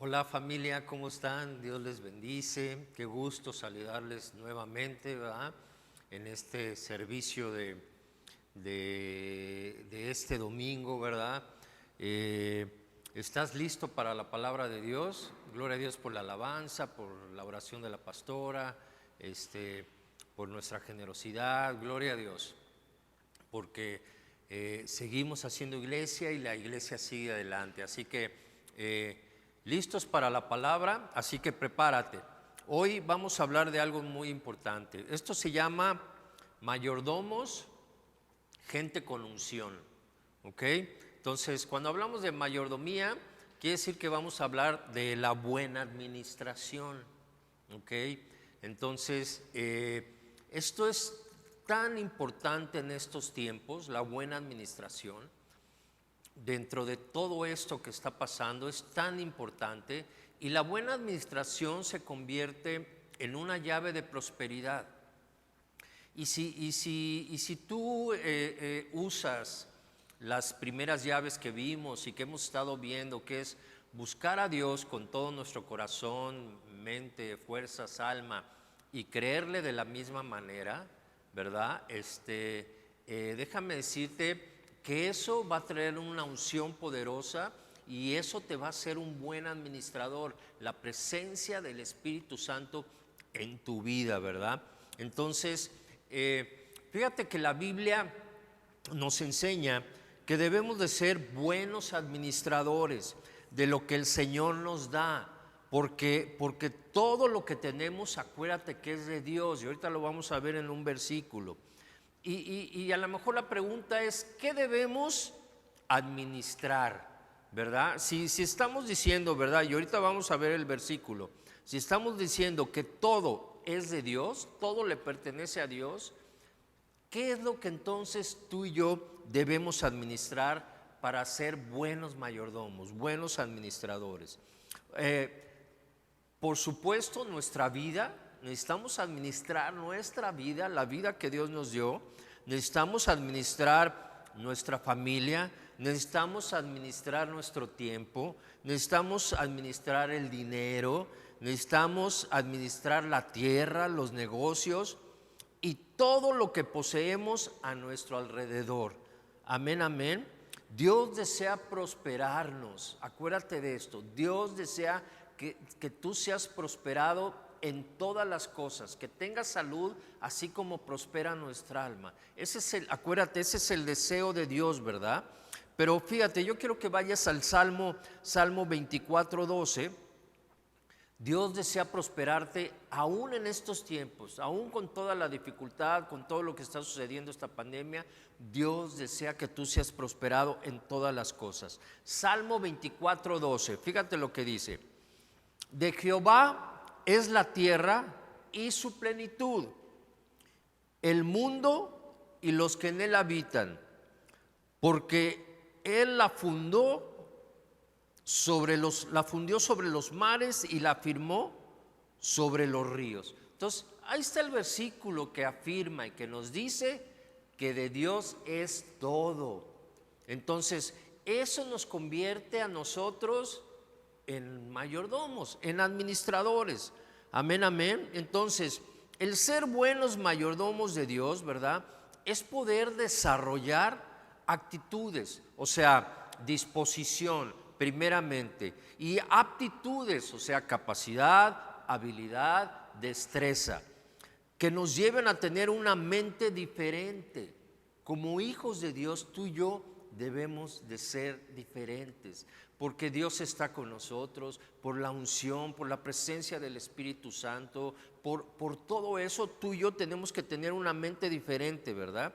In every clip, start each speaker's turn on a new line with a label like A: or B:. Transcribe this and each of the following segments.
A: Hola familia, ¿cómo están? Dios les bendice. Qué gusto saludarles nuevamente, ¿verdad? En este servicio de este domingo, ¿verdad? ¿Estás listo para la palabra de Dios? Gloria a Dios por la alabanza, por la oración de la pastora, por nuestra generosidad. Gloria a Dios, porque seguimos haciendo iglesia y la iglesia sigue adelante. Así que listos para la palabra, así que prepárate. Hoy vamos a hablar de algo muy importante. Esto se llama mayordomos, gente con unción. ¿Ok? Entonces, cuando hablamos de mayordomía, quiere decir que vamos a hablar de la buena administración. ¿Ok? Entonces, esto es tan importante en estos tiempos, la buena administración. Dentro de todo esto que está pasando es tan importante, y la buena administración se convierte en una llave de prosperidad. Y si tú usas las primeras llaves que vimos y que hemos estado viendo, que es buscar a Dios con todo nuestro corazón, mente, fuerzas, alma, y creerle de la misma manera, ¿verdad? Déjame decirte que eso va a traer una unción poderosa y eso te va a hacer un buen administrador, la presencia del Espíritu Santo en tu vida, ¿verdad? Entonces, fíjate que la Biblia nos enseña que debemos de ser buenos administradores de lo que el Señor nos da, porque todo lo que tenemos, acuérdate que es de Dios, y ahorita lo vamos a ver en un versículo. Y a lo mejor la pregunta es, ¿qué debemos administrar? ¿Verdad? Si estamos diciendo, ¿verdad? Y ahorita vamos a ver el versículo. Si estamos diciendo que todo es de Dios, todo le pertenece a Dios, ¿qué es lo que entonces tú y yo debemos administrar para ser buenos mayordomos, buenos administradores? Por supuesto, nuestra vida. Necesitamos administrar nuestra vida, la vida que Dios nos dio. Necesitamos administrar nuestra familia, necesitamos administrar nuestro tiempo, necesitamos administrar el dinero, necesitamos administrar la tierra, los negocios y todo lo que poseemos a nuestro alrededor. Amén, amén. Dios desea prosperarnos. Acuérdate de esto. Dios desea que tú seas prosperado en todas las cosas, que tengas salud, así como prospera nuestra alma. Acuérdate, ese es el deseo de Dios, ¿verdad? Pero fíjate, yo quiero que vayas al Salmo 24:12. Dios desea prosperarte aún en estos tiempos, aún con toda la dificultad, con todo lo que está sucediendo esta pandemia. Dios desea que tú seas prosperado en todas las cosas. Salmo 24:12, fíjate lo que dice: de Jehová es la tierra y su plenitud, el mundo y los que en él habitan, porque él la fundió sobre los mares y la firmó sobre los ríos. Entonces, ahí está el versículo que afirma y que nos dice que de Dios es todo. Entonces, eso nos convierte a nosotros en mayordomos, en administradores. Amén, amén. Entonces, el ser buenos mayordomos de Dios, ¿verdad?, es poder desarrollar actitudes, o sea, disposición primeramente, y aptitudes, o sea, capacidad, habilidad, destreza, que nos lleven a tener una mente diferente. Como hijos de Dios, tú y yo debemos de ser diferentes, porque Dios está con nosotros, por la unción, por la presencia del Espíritu Santo, por todo eso tú y yo tenemos que tener una mente diferente, ¿verdad?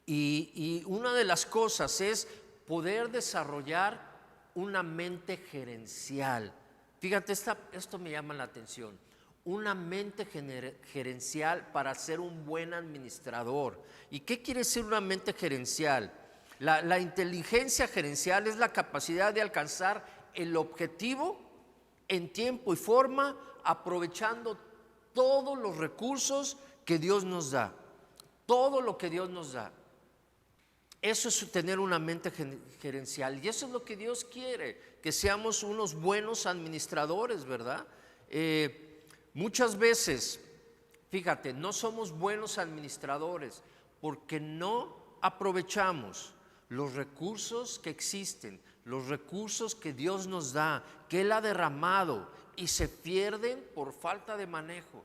A: Y una de las cosas es poder desarrollar una mente gerencial. Fíjate, esto me llama la atención. Una mente gerencial para ser un buen administrador. ¿Y qué quiere decir una mente gerencial? La inteligencia gerencial es la capacidad de alcanzar el objetivo en tiempo y forma, aprovechando todos los recursos que Dios nos da. Todo lo que Dios nos da. Eso es tener una mente gerencial, y eso es lo que Dios quiere, que seamos unos buenos administradores, ¿verdad? Muchas veces, fíjate, no somos buenos administradores porque no aprovechamos los recursos que existen, los recursos que Dios nos da, que Él ha derramado, y se pierden por falta de manejo,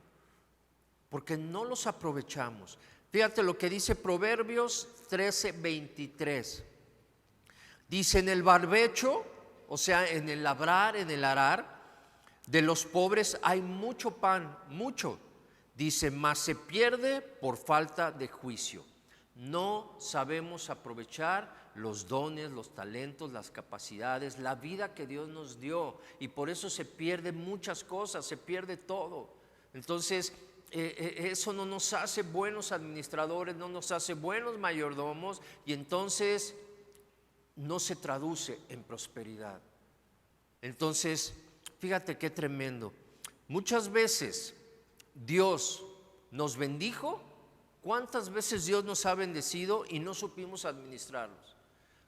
A: porque no los aprovechamos. Fíjate lo que dice Proverbios 13:23. Dice: en el barbecho, o sea, en el labrar, en el arar de los pobres hay mucho pan, mucho. Dice: mas se pierde por falta de juicio. No sabemos aprovechar los dones, los talentos, las capacidades, la vida que Dios nos dio, y por eso se pierden muchas cosas, se pierde todo. Entonces, eso no nos hace buenos administradores, no nos hace buenos mayordomos, y entonces no se traduce en prosperidad. Entonces, fíjate qué tremendo. Muchas veces Dios nos bendijo. ¿Cuántas veces Dios nos ha bendecido y no supimos administrarlos?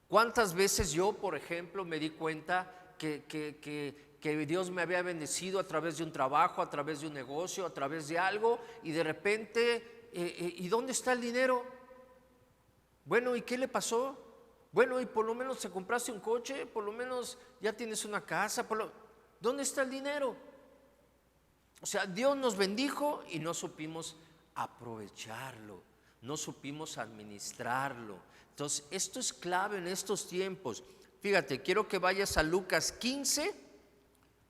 A: ¿Cuántas veces yo, por ejemplo, me di cuenta que Dios me había bendecido a través de un trabajo, a través de un negocio, a través de algo, y de repente, ¿y dónde está el dinero? Bueno, ¿y qué le pasó? Bueno, y por lo menos te compraste un coche, por lo menos ya tienes una casa, ¿dónde está el dinero? O sea, Dios nos bendijo y no supimos aprovecharlo, no supimos administrarlo. Entonces, esto es clave en estos tiempos. Fíjate, quiero que vayas a Lucas 15,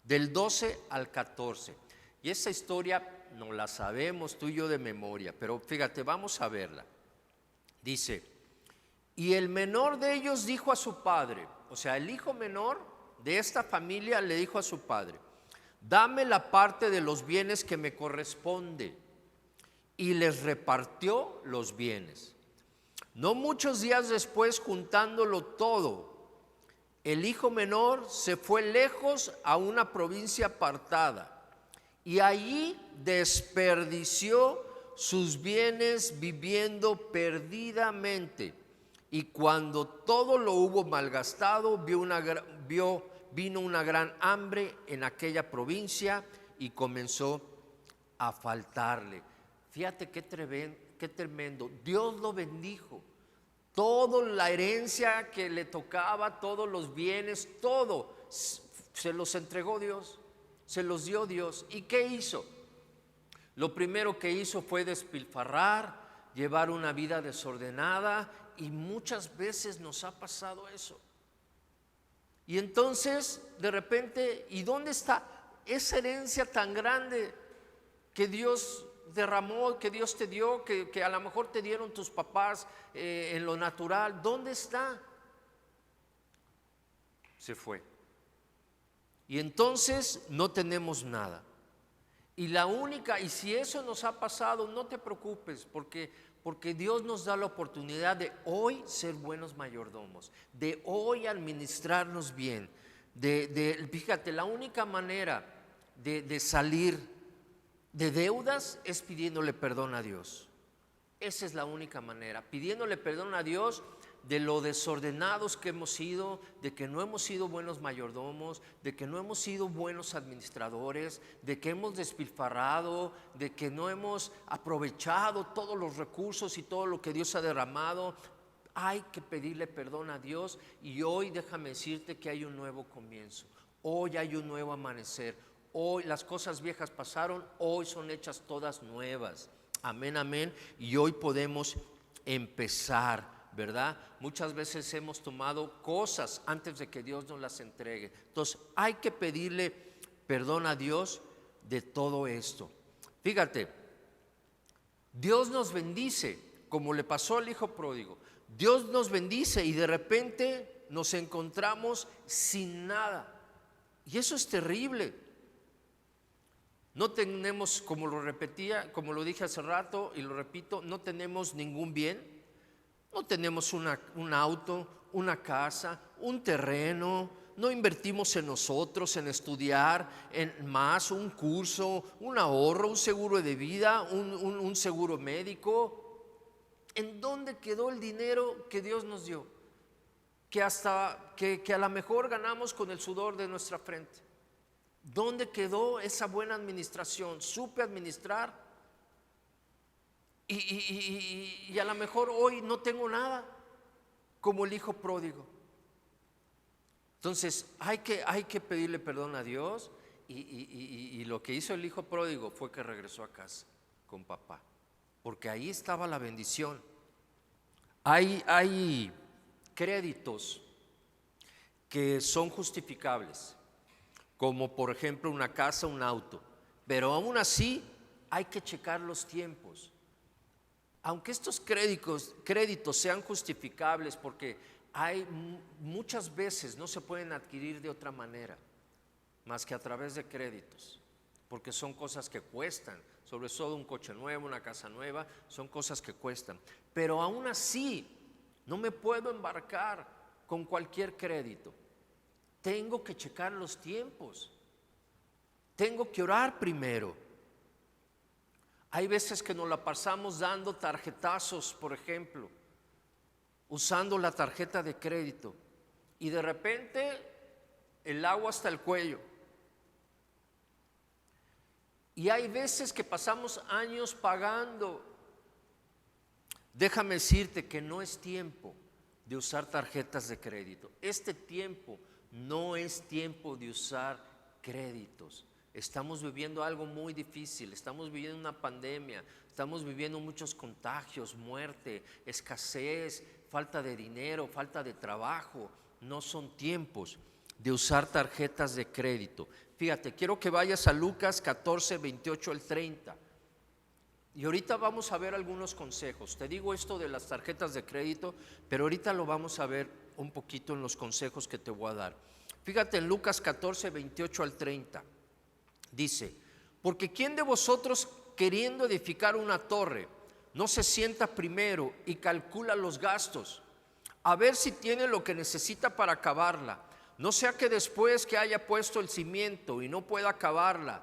A: del 12 al 14. Y esa historia no la sabemos tú y yo de memoria, pero fíjate, vamos a verla. Dice: y el menor de ellos dijo a su padre, o sea, el hijo menor de esta familia le dijo a su padre: dame la parte de los bienes que me corresponde. Y les repartió los bienes. No muchos días después, juntándolo todo, el hijo menor se fue lejos a una provincia apartada, y allí desperdició sus bienes viviendo perdidamente. Y cuando todo lo hubo malgastado, vino una gran hambre en aquella provincia y comenzó a faltarle. Fíjate qué tremendo. Dios lo bendijo. Toda la herencia que le tocaba, todos los bienes, todo se los entregó Dios, se los dio Dios. ¿Y qué hizo? Lo primero que hizo fue despilfarrar, llevar una vida desordenada, y muchas veces nos ha pasado eso. Y entonces, de repente, ¿y dónde está esa herencia tan grande que Dios derramó, que Dios te dio, que a lo mejor te dieron tus papás en lo natural? ¿Dónde está? Se fue. Y entonces no tenemos nada. Y si eso nos ha pasado, no te preocupes, porque Dios nos da la oportunidad de hoy ser buenos mayordomos, de hoy administrarnos bien, fíjate, la única manera de salir de deudas es pidiéndole perdón a Dios. Esa es la única manera, pidiéndole perdón a Dios de lo desordenados que hemos sido, de que no hemos sido buenos mayordomos, de que no hemos sido buenos administradores, de que hemos despilfarrado, de que no hemos aprovechado todos los recursos y todo lo que Dios ha derramado. Hay que pedirle perdón a Dios, y hoy déjame decirte que hay un nuevo comienzo. Hoy hay un nuevo amanecer. Hoy las cosas viejas pasaron, hoy son hechas todas nuevas. Amén, amén. Y hoy podemos empezar, ¿verdad? Muchas veces hemos tomado cosas antes de que Dios nos las entregue. Entonces hay que pedirle perdón a Dios de todo esto. Fíjate, Dios nos bendice, como le pasó al hijo pródigo. Dios nos bendice y de repente nos encontramos sin nada. Y eso es terrible. No tenemos, como lo dije hace rato y lo repito, no tenemos ningún bien. No tenemos un auto, una casa, un terreno. No invertimos en nosotros, en estudiar, en más, un curso, un ahorro, un seguro de vida, un seguro médico. ¿En dónde quedó el dinero que Dios nos dio? Que a lo mejor ganamos con el sudor de nuestra frente. ¿Dónde quedó esa buena administración? Supe administrar y a lo mejor hoy no tengo nada, como el hijo pródigo. Entonces hay que pedirle perdón a Dios y lo que hizo el hijo pródigo fue que regresó a casa con papá, porque ahí estaba la bendición. Hay créditos que son justificables, como por ejemplo una casa, un auto, pero aún así hay que checar los tiempos. Aunque estos créditos sean justificables, porque muchas veces no se pueden adquirir de otra manera más que a través de créditos, porque son cosas que cuestan, sobre todo un coche nuevo, una casa nueva, son cosas que cuestan. Pero aún así no me puedo embarcar con cualquier crédito. Tengo que checar los tiempos, tengo que orar primero. Hay veces que nos la pasamos dando tarjetazos, por ejemplo, usando la tarjeta de crédito, y de repente el agua hasta el cuello. Y hay veces que pasamos años pagando. Déjame decirte que no es tiempo de usar tarjetas de crédito. Este tiempo no es tiempo de usar créditos. Estamos viviendo algo muy difícil, estamos viviendo una pandemia, estamos viviendo muchos contagios, muerte, escasez, falta de dinero, falta de trabajo. No son tiempos de usar tarjetas de crédito. Fíjate, quiero que vayas a Lucas 14, 28 al 30. Y ahorita vamos a ver algunos consejos. Te digo esto de las tarjetas de crédito, pero ahorita lo vamos a ver un poquito en los consejos que te voy a dar. Fíjate en Lucas 14, 28 al 30. Dice: porque ¿quién de vosotros, queriendo edificar una torre, no se sienta primero y calcula los gastos, a ver si tiene lo que necesita para acabarla? No sea que después que haya puesto el cimiento y no pueda acabarla,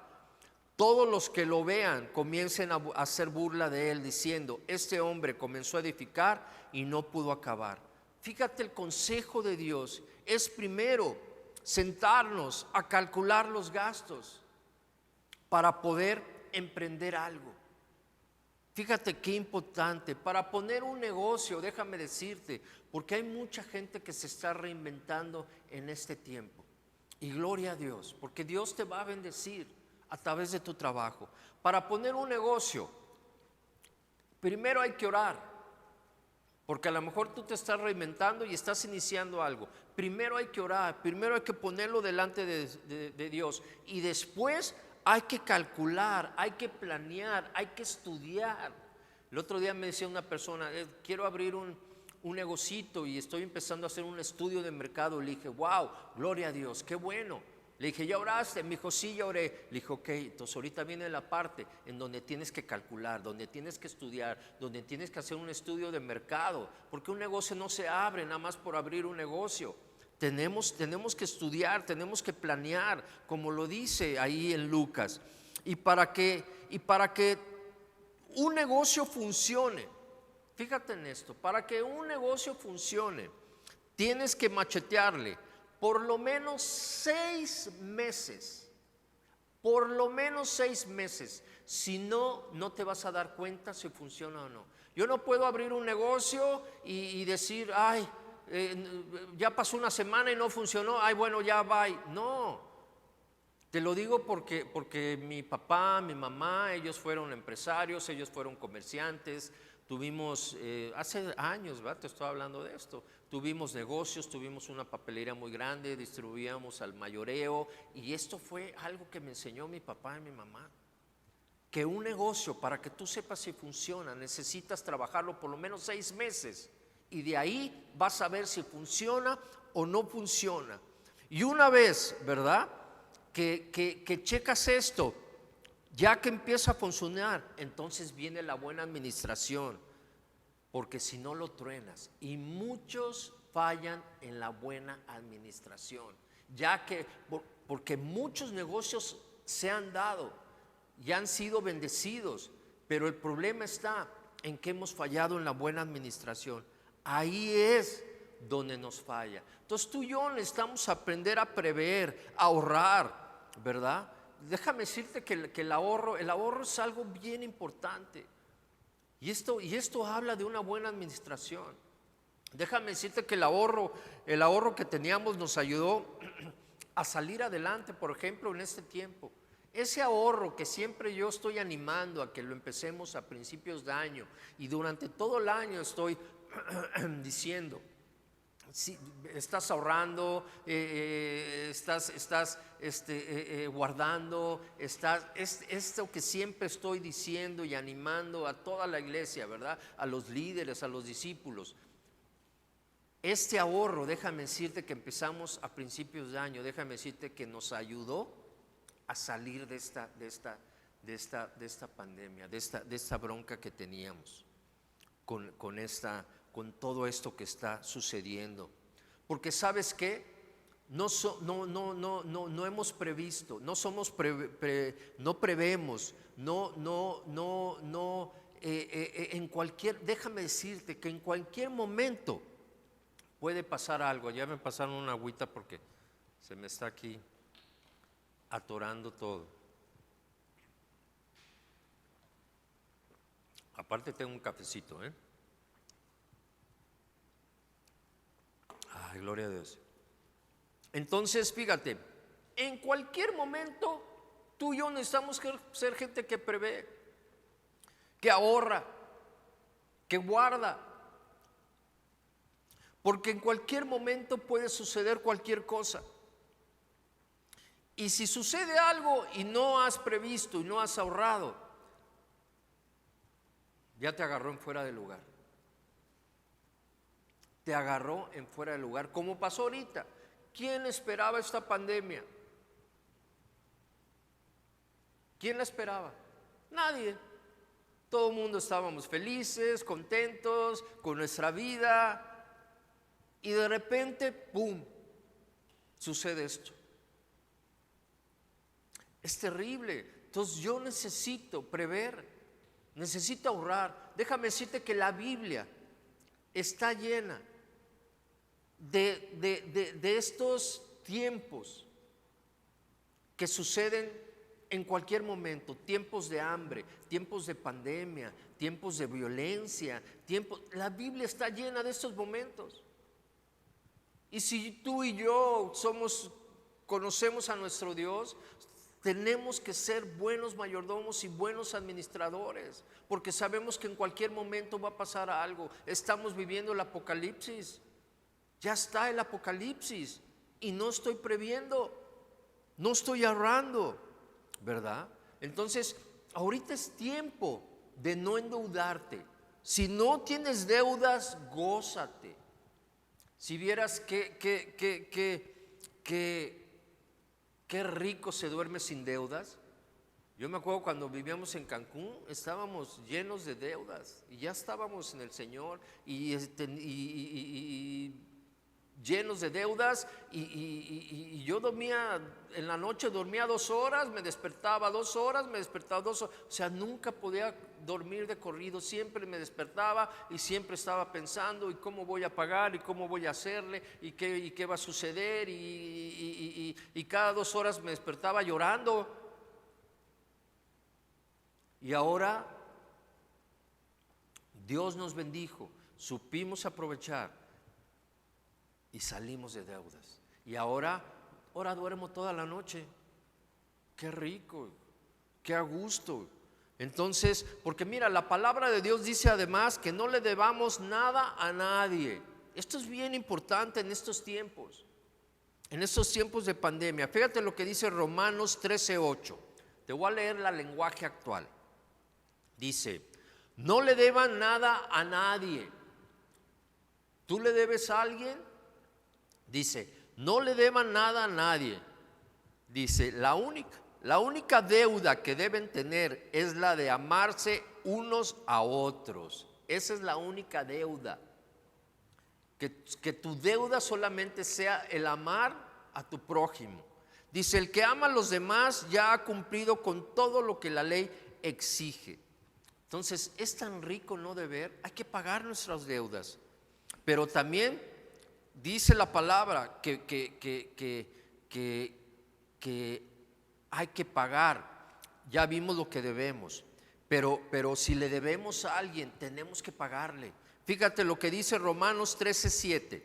A: todos los que lo vean comiencen a hacer burla de él, diciendo: este hombre comenzó a edificar y no pudo acabar. Fíjate, el consejo de Dios es primero sentarnos a calcular los gastos para poder emprender algo. Fíjate qué importante, para poner un negocio, déjame decirte, porque hay mucha gente que se está reinventando en este tiempo. Y gloria a Dios, porque Dios te va a bendecir a través de tu trabajo. Para poner un negocio, primero hay que orar, porque a lo mejor tú te estás reinventando y estás iniciando algo. Primero hay que orar, primero hay que ponerlo delante de Dios, y después hay que calcular, hay que planear, hay que estudiar. El otro día me decía una persona: quiero abrir un negocito y estoy empezando a hacer un estudio de mercado. Le dije: wow, gloria a Dios, qué bueno. Le dije: ¿ya oraste? Me dijo: sí, ya oré. Le dije: ok, entonces ahorita viene la parte en donde tienes que calcular, donde tienes que estudiar, donde tienes que hacer un estudio de mercado, porque un negocio no se abre nada más por abrir un negocio. Tenemos que estudiar, tenemos que planear, como lo dice ahí en Lucas. Y para que un negocio funcione, fíjate en esto, para que un negocio funcione, tienes que machetearle por lo menos 6 meses. Por lo menos 6 meses. Si no, no te vas a dar cuenta si funciona o no. Yo no puedo abrir un negocio y decir: ay, ya pasó una semana y no funcionó, ay, bueno, ya va. No, te lo digo porque mi papá, mi mamá, ellos fueron empresarios, ellos fueron comerciantes. Tuvimos, hace años, ¿verdad? Te estoy hablando de esto. Tuvimos negocios, tuvimos una papelería muy grande, distribuíamos al mayoreo, y esto fue algo que me enseñó mi papá y mi mamá. Que un negocio, para que tú sepas si funciona, necesitas trabajarlo por lo menos 6 meses. Y de ahí vas a ver si funciona o no funciona. Y una vez, ¿verdad?, que checas esto, ya que empieza a funcionar, entonces viene la buena administración, porque si no lo truenas. Y muchos fallan en la buena administración, ya que porque muchos negocios se han dado y han sido bendecidos, pero el problema está en que hemos fallado en la buena administración. Ahí es donde nos falla. Entonces tú y yo necesitamos aprender a prever, a ahorrar, ¿verdad? Déjame decirte que el ahorro es algo bien importante. Y esto habla de una buena administración. Déjame decirte que el ahorro que teníamos nos ayudó a salir adelante, por ejemplo, en este tiempo. Ese ahorro que siempre yo estoy animando a que lo empecemos a principios de año y durante todo el año estoy diciendo, si estás ahorrando, estás guardando, esto que siempre estoy diciendo y animando a toda la iglesia, ¿verdad? A los líderes, a los discípulos. Este ahorro, déjame decirte que empezamos a principios de año, déjame decirte que nos ayudó a salir de esta pandemia, de esta bronca que teníamos con todo esto que está sucediendo. Porque ¿sabes qué? No hemos previsto, no prevemos, déjame decirte que en cualquier momento puede pasar algo. Ya me pasaron una agüita porque se me está aquí atorando todo. Aparte tengo un cafecito, Ay, gloria a Dios. Entonces, fíjate, en cualquier momento tú y yo necesitamos ser gente que prevé, que ahorra, que guarda. Porque en cualquier momento puede suceder cualquier cosa. Y si sucede algo y no has previsto y no has ahorrado, ya te agarró en fuera de lugar. Te agarró en fuera de lugar, como pasó ahorita. ¿Quién esperaba esta pandemia? ¿Quién la esperaba? Nadie. Todo el mundo estábamos felices, contentos con nuestra vida, y de repente, ¡pum!, sucede esto. Es terrible. Entonces yo necesito prever, necesito ahorrar. Déjame decirte que la Biblia está llena de estos tiempos que suceden en cualquier momento, tiempos de hambre, tiempos de pandemia, tiempos de violencia, la Biblia está llena de estos momentos. Y si tú y yo conocemos a nuestro Dios, tenemos que ser buenos mayordomos y buenos administradores, porque sabemos que en cualquier momento va a pasar algo. Estamos viviendo el apocalipsis. Ya está el apocalipsis y no estoy previendo, no estoy ahorrando, ¿verdad? Entonces, ahorita es tiempo de no endeudarte. Si no tienes deudas, gózate. Si vieras qué rico se duerme sin deudas. Yo me acuerdo cuando vivíamos en Cancún, estábamos llenos de deudas y ya estábamos en el Señor y llenos de deudas, y yo dormía en la noche, dormía 2 horas, me despertaba 2 horas, me despertaba 2 horas, o sea, nunca podía dormir de corrido, siempre me despertaba y siempre estaba pensando, y cómo voy a pagar, y cómo voy a hacerle, y qué va a suceder, y cada 2 horas me despertaba llorando. Y ahora Dios nos bendijo, supimos aprovechar y salimos de deudas. Y ahora duermo toda la noche. Qué rico, qué a gusto. Entonces, porque mira, la palabra de Dios dice además que no le debamos nada a nadie. Esto es bien importante en estos tiempos de pandemia. Fíjate lo que dice Romanos 13:8. Te voy a leer la lenguaje actual. Dice: no le deban nada a nadie. ¿Tú le debes a alguien? Dice: no le deban nada a nadie. Dice: la única deuda que deben tener es la de amarse unos a otros. Esa es la única deuda. Que tu deuda solamente sea el amar a tu prójimo. Dice: el que ama a los demás ya ha cumplido con todo lo que la ley exige. Entonces, es tan rico no deber, hay que pagar nuestras deudas. Pero también dice la palabra que hay que pagar. Ya vimos lo que debemos, pero si le debemos a alguien, tenemos que pagarle. Fíjate lo que dice Romanos 13:7.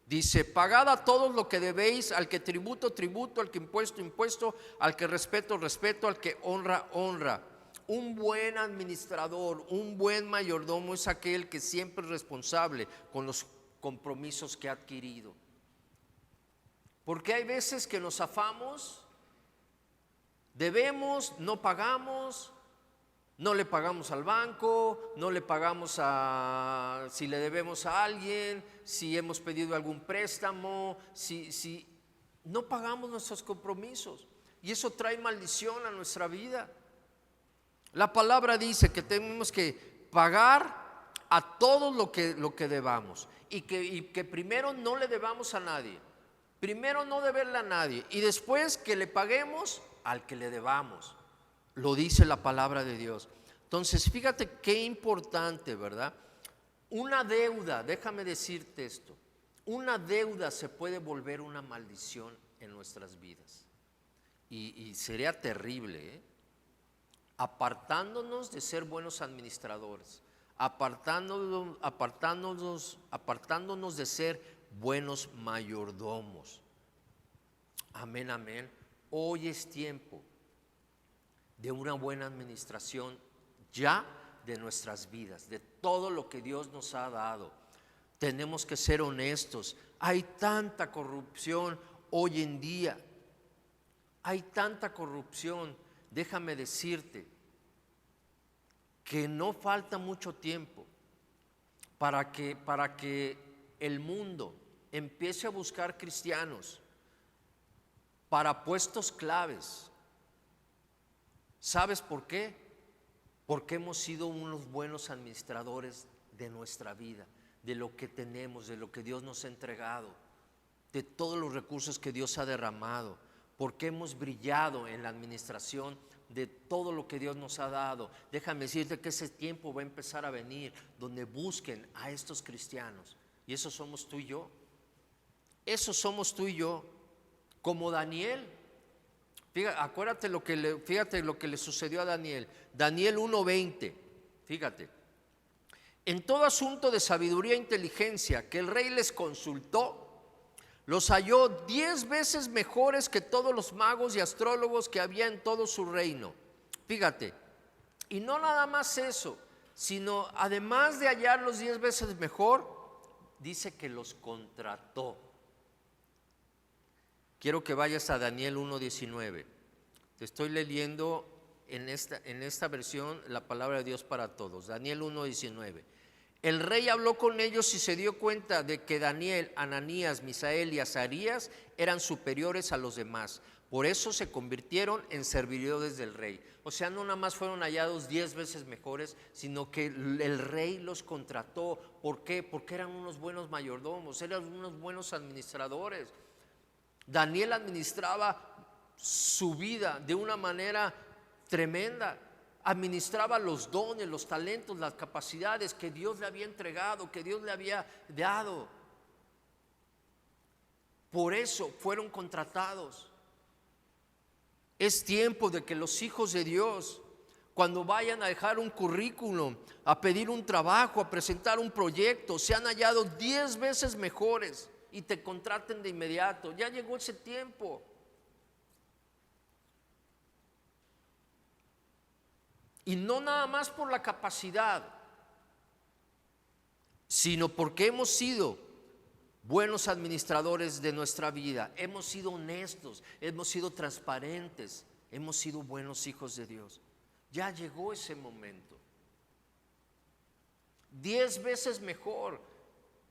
A: Dice: pagad a todos lo que debéis, al que tributo, tributo, al que impuesto, impuesto, al que respeto, respeto, al que honra, honra. Un buen administrador, un buen mayordomo es aquel que siempre es responsable con los compromisos que ha adquirido. Porque hay veces que nos afamos, debemos, no pagamos, no le pagamos al banco, no le pagamos si le debemos a alguien, si hemos pedido algún préstamo, si no pagamos nuestros compromisos, y eso trae maldición a nuestra vida. La palabra dice que tenemos que pagar a todos lo que debamos, y que primero no le debamos a nadie, primero no deberle a nadie, y después que le paguemos al que le debamos. Lo dice la palabra de Dios. Entonces, fíjate qué importante, ¿verdad? Una deuda, déjame decirte esto, una deuda se puede volver una maldición en nuestras vidas. Y sería terrible, ¿eh? Apartándonos de ser buenos administradores, apartándonos de ser buenos mayordomos. Amén, amén. Hoy es tiempo de una buena administración ya de nuestras vidas, de todo lo que Dios nos ha dado. Tenemos que ser honestos. Hay tanta corrupción hoy en día, hay tanta corrupción. Déjame decirte que no falta mucho tiempo para que el mundo empiece a buscar cristianos para puestos claves. ¿Sabes por qué? Porque hemos sido unos buenos administradores de nuestra vida, de lo que tenemos, de lo que Dios nos ha entregado, de todos los recursos que Dios ha derramado, porque hemos brillado en la administración de todo lo que Dios nos ha dado. Déjame decirte que ese tiempo va a empezar a venir donde busquen a estos cristianos, y eso somos tú y yo. Eso somos tú y yo, como Daniel. Fíjate lo que le sucedió a Daniel. Daniel 1:20. Fíjate: en todo asunto de sabiduría e inteligencia que el rey les consultó, los halló 10 veces mejores que todos los magos y astrólogos que había en todo su reino. Fíjate, y no nada más eso, sino además de hallarlos 10 veces mejor, dice que los contrató. Quiero que vayas a Daniel 1:19. Te estoy leyendo en esta versión la palabra de Dios para todos. Daniel 1:19. El rey habló con ellos y se dio cuenta de que Daniel, Ananías, Misael y Azarías eran superiores a los demás. Por eso se convirtieron en servidores del rey. O sea, no nada más fueron hallados 10 veces mejores, sino que el rey los contrató. ¿Por qué? Porque eran unos buenos mayordomos, eran unos buenos administradores. Daniel administraba su vida de una manera tremenda. Administraba los dones, los talentos, las capacidades que Dios le había entregado, que Dios le había dado. Por eso fueron contratados. Es tiempo de que los hijos de Dios, cuando vayan a dejar un currículum, a pedir un trabajo, a presentar un proyecto, sean hallados 10 veces mejores y te contraten de inmediato. Ya llegó ese tiempo. Y no nada más por la capacidad, sino porque hemos sido buenos administradores de nuestra vida, hemos sido honestos, hemos sido transparentes, hemos sido buenos hijos de Dios. Ya llegó ese momento. 10 veces mejor.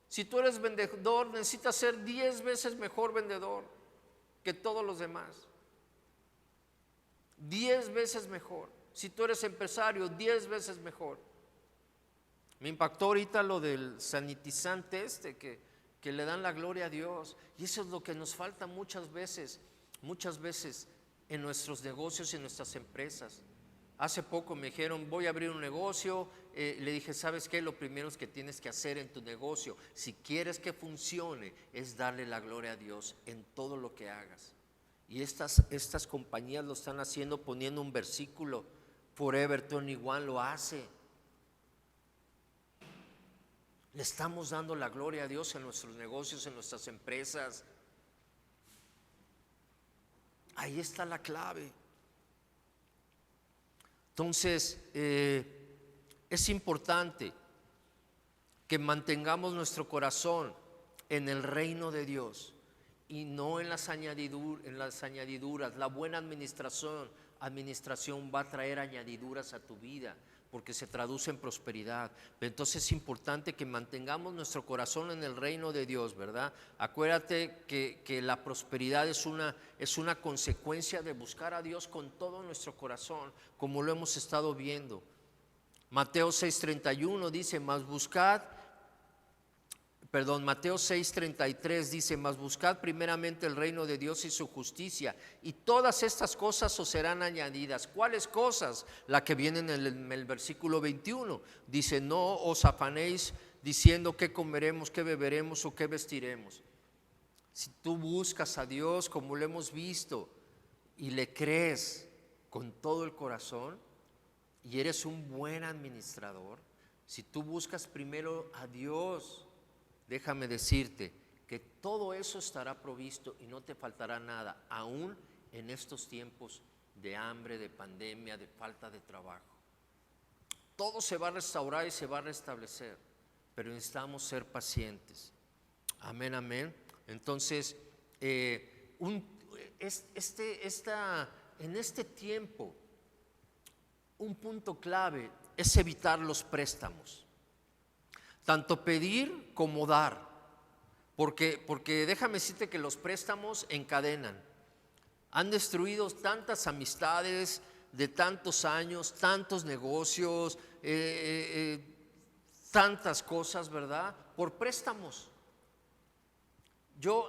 A: Si tú eres vendedor, necesitas ser 10 veces mejor vendedor que todos los demás. 10 veces mejor. Si tú eres empresario, 10 veces mejor. Me impactó ahorita lo del sanitizante que le dan la gloria a Dios. Y eso es lo que nos falta muchas veces en nuestros negocios y en nuestras empresas. Hace poco me dijeron, voy a abrir un negocio. Le dije, ¿sabes qué? Lo primero que tienes que hacer en tu negocio, si quieres que funcione, es darle la gloria a Dios en todo lo que hagas. Y estas compañías lo están haciendo poniendo un versículo. Forever 21 lo hace. Le estamos dando la gloria a Dios en nuestros negocios, en nuestras empresas. Ahí está la clave. Entonces, es importante que mantengamos nuestro corazón en el reino de Dios y no en las añadiduras. La buena administración va a traer añadiduras a tu vida, porque se traduce en prosperidad. Entonces es importante que mantengamos nuestro corazón en el reino de Dios, ¿verdad? Acuérdate que la prosperidad es una consecuencia de buscar a Dios con todo nuestro corazón, como lo hemos estado viendo. Mateo 6:33 dice, Mateo 6:33 dice, mas buscad primeramente el reino de Dios y su justicia, y todas estas cosas os serán añadidas. ¿Cuáles cosas? La que viene en el versículo 21. Dice, no os afanéis diciendo qué comeremos, qué beberemos o qué vestiremos. Si tú buscas a Dios como lo hemos visto y le crees con todo el corazón y eres un buen administrador, si tú buscas primero a Dios, déjame decirte que todo eso estará provisto y no te faltará nada, aún en estos tiempos de hambre, de pandemia, de falta de trabajo. Todo se va a restaurar y se va a restablecer, pero necesitamos ser pacientes. Amén, amén. Entonces, en este tiempo, un punto clave es evitar los préstamos. Tanto pedir como dar, porque déjame decirte que los préstamos encadenan. Han destruido tantas amistades de tantos años, tantos negocios, tantas cosas, ¿verdad? Por préstamos.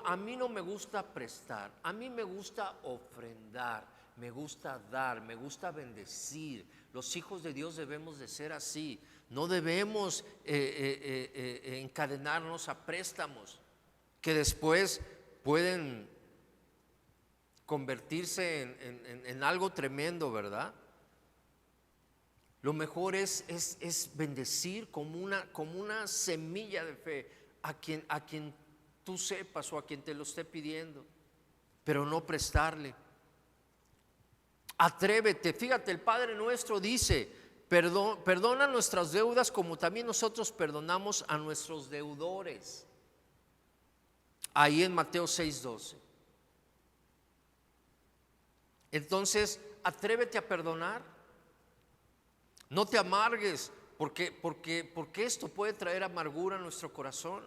A: A mí no me gusta prestar, a mí me gusta ofrendar, me gusta dar, me gusta bendecir. Los hijos de Dios debemos de ser así. No debemos encadenarnos a préstamos que después pueden convertirse en algo tremendo, ¿verdad? Lo mejor es bendecir como una semilla de fe a quien tú sepas o a quien te lo esté pidiendo, pero no prestarle. Atrévete. Fíjate, el Padre Nuestro dice, perdona nuestras deudas como también nosotros perdonamos a nuestros deudores. Ahí en Mateo 6:12. Entonces, atrévete a perdonar. No te amargues, porque esto puede traer amargura a nuestro corazón.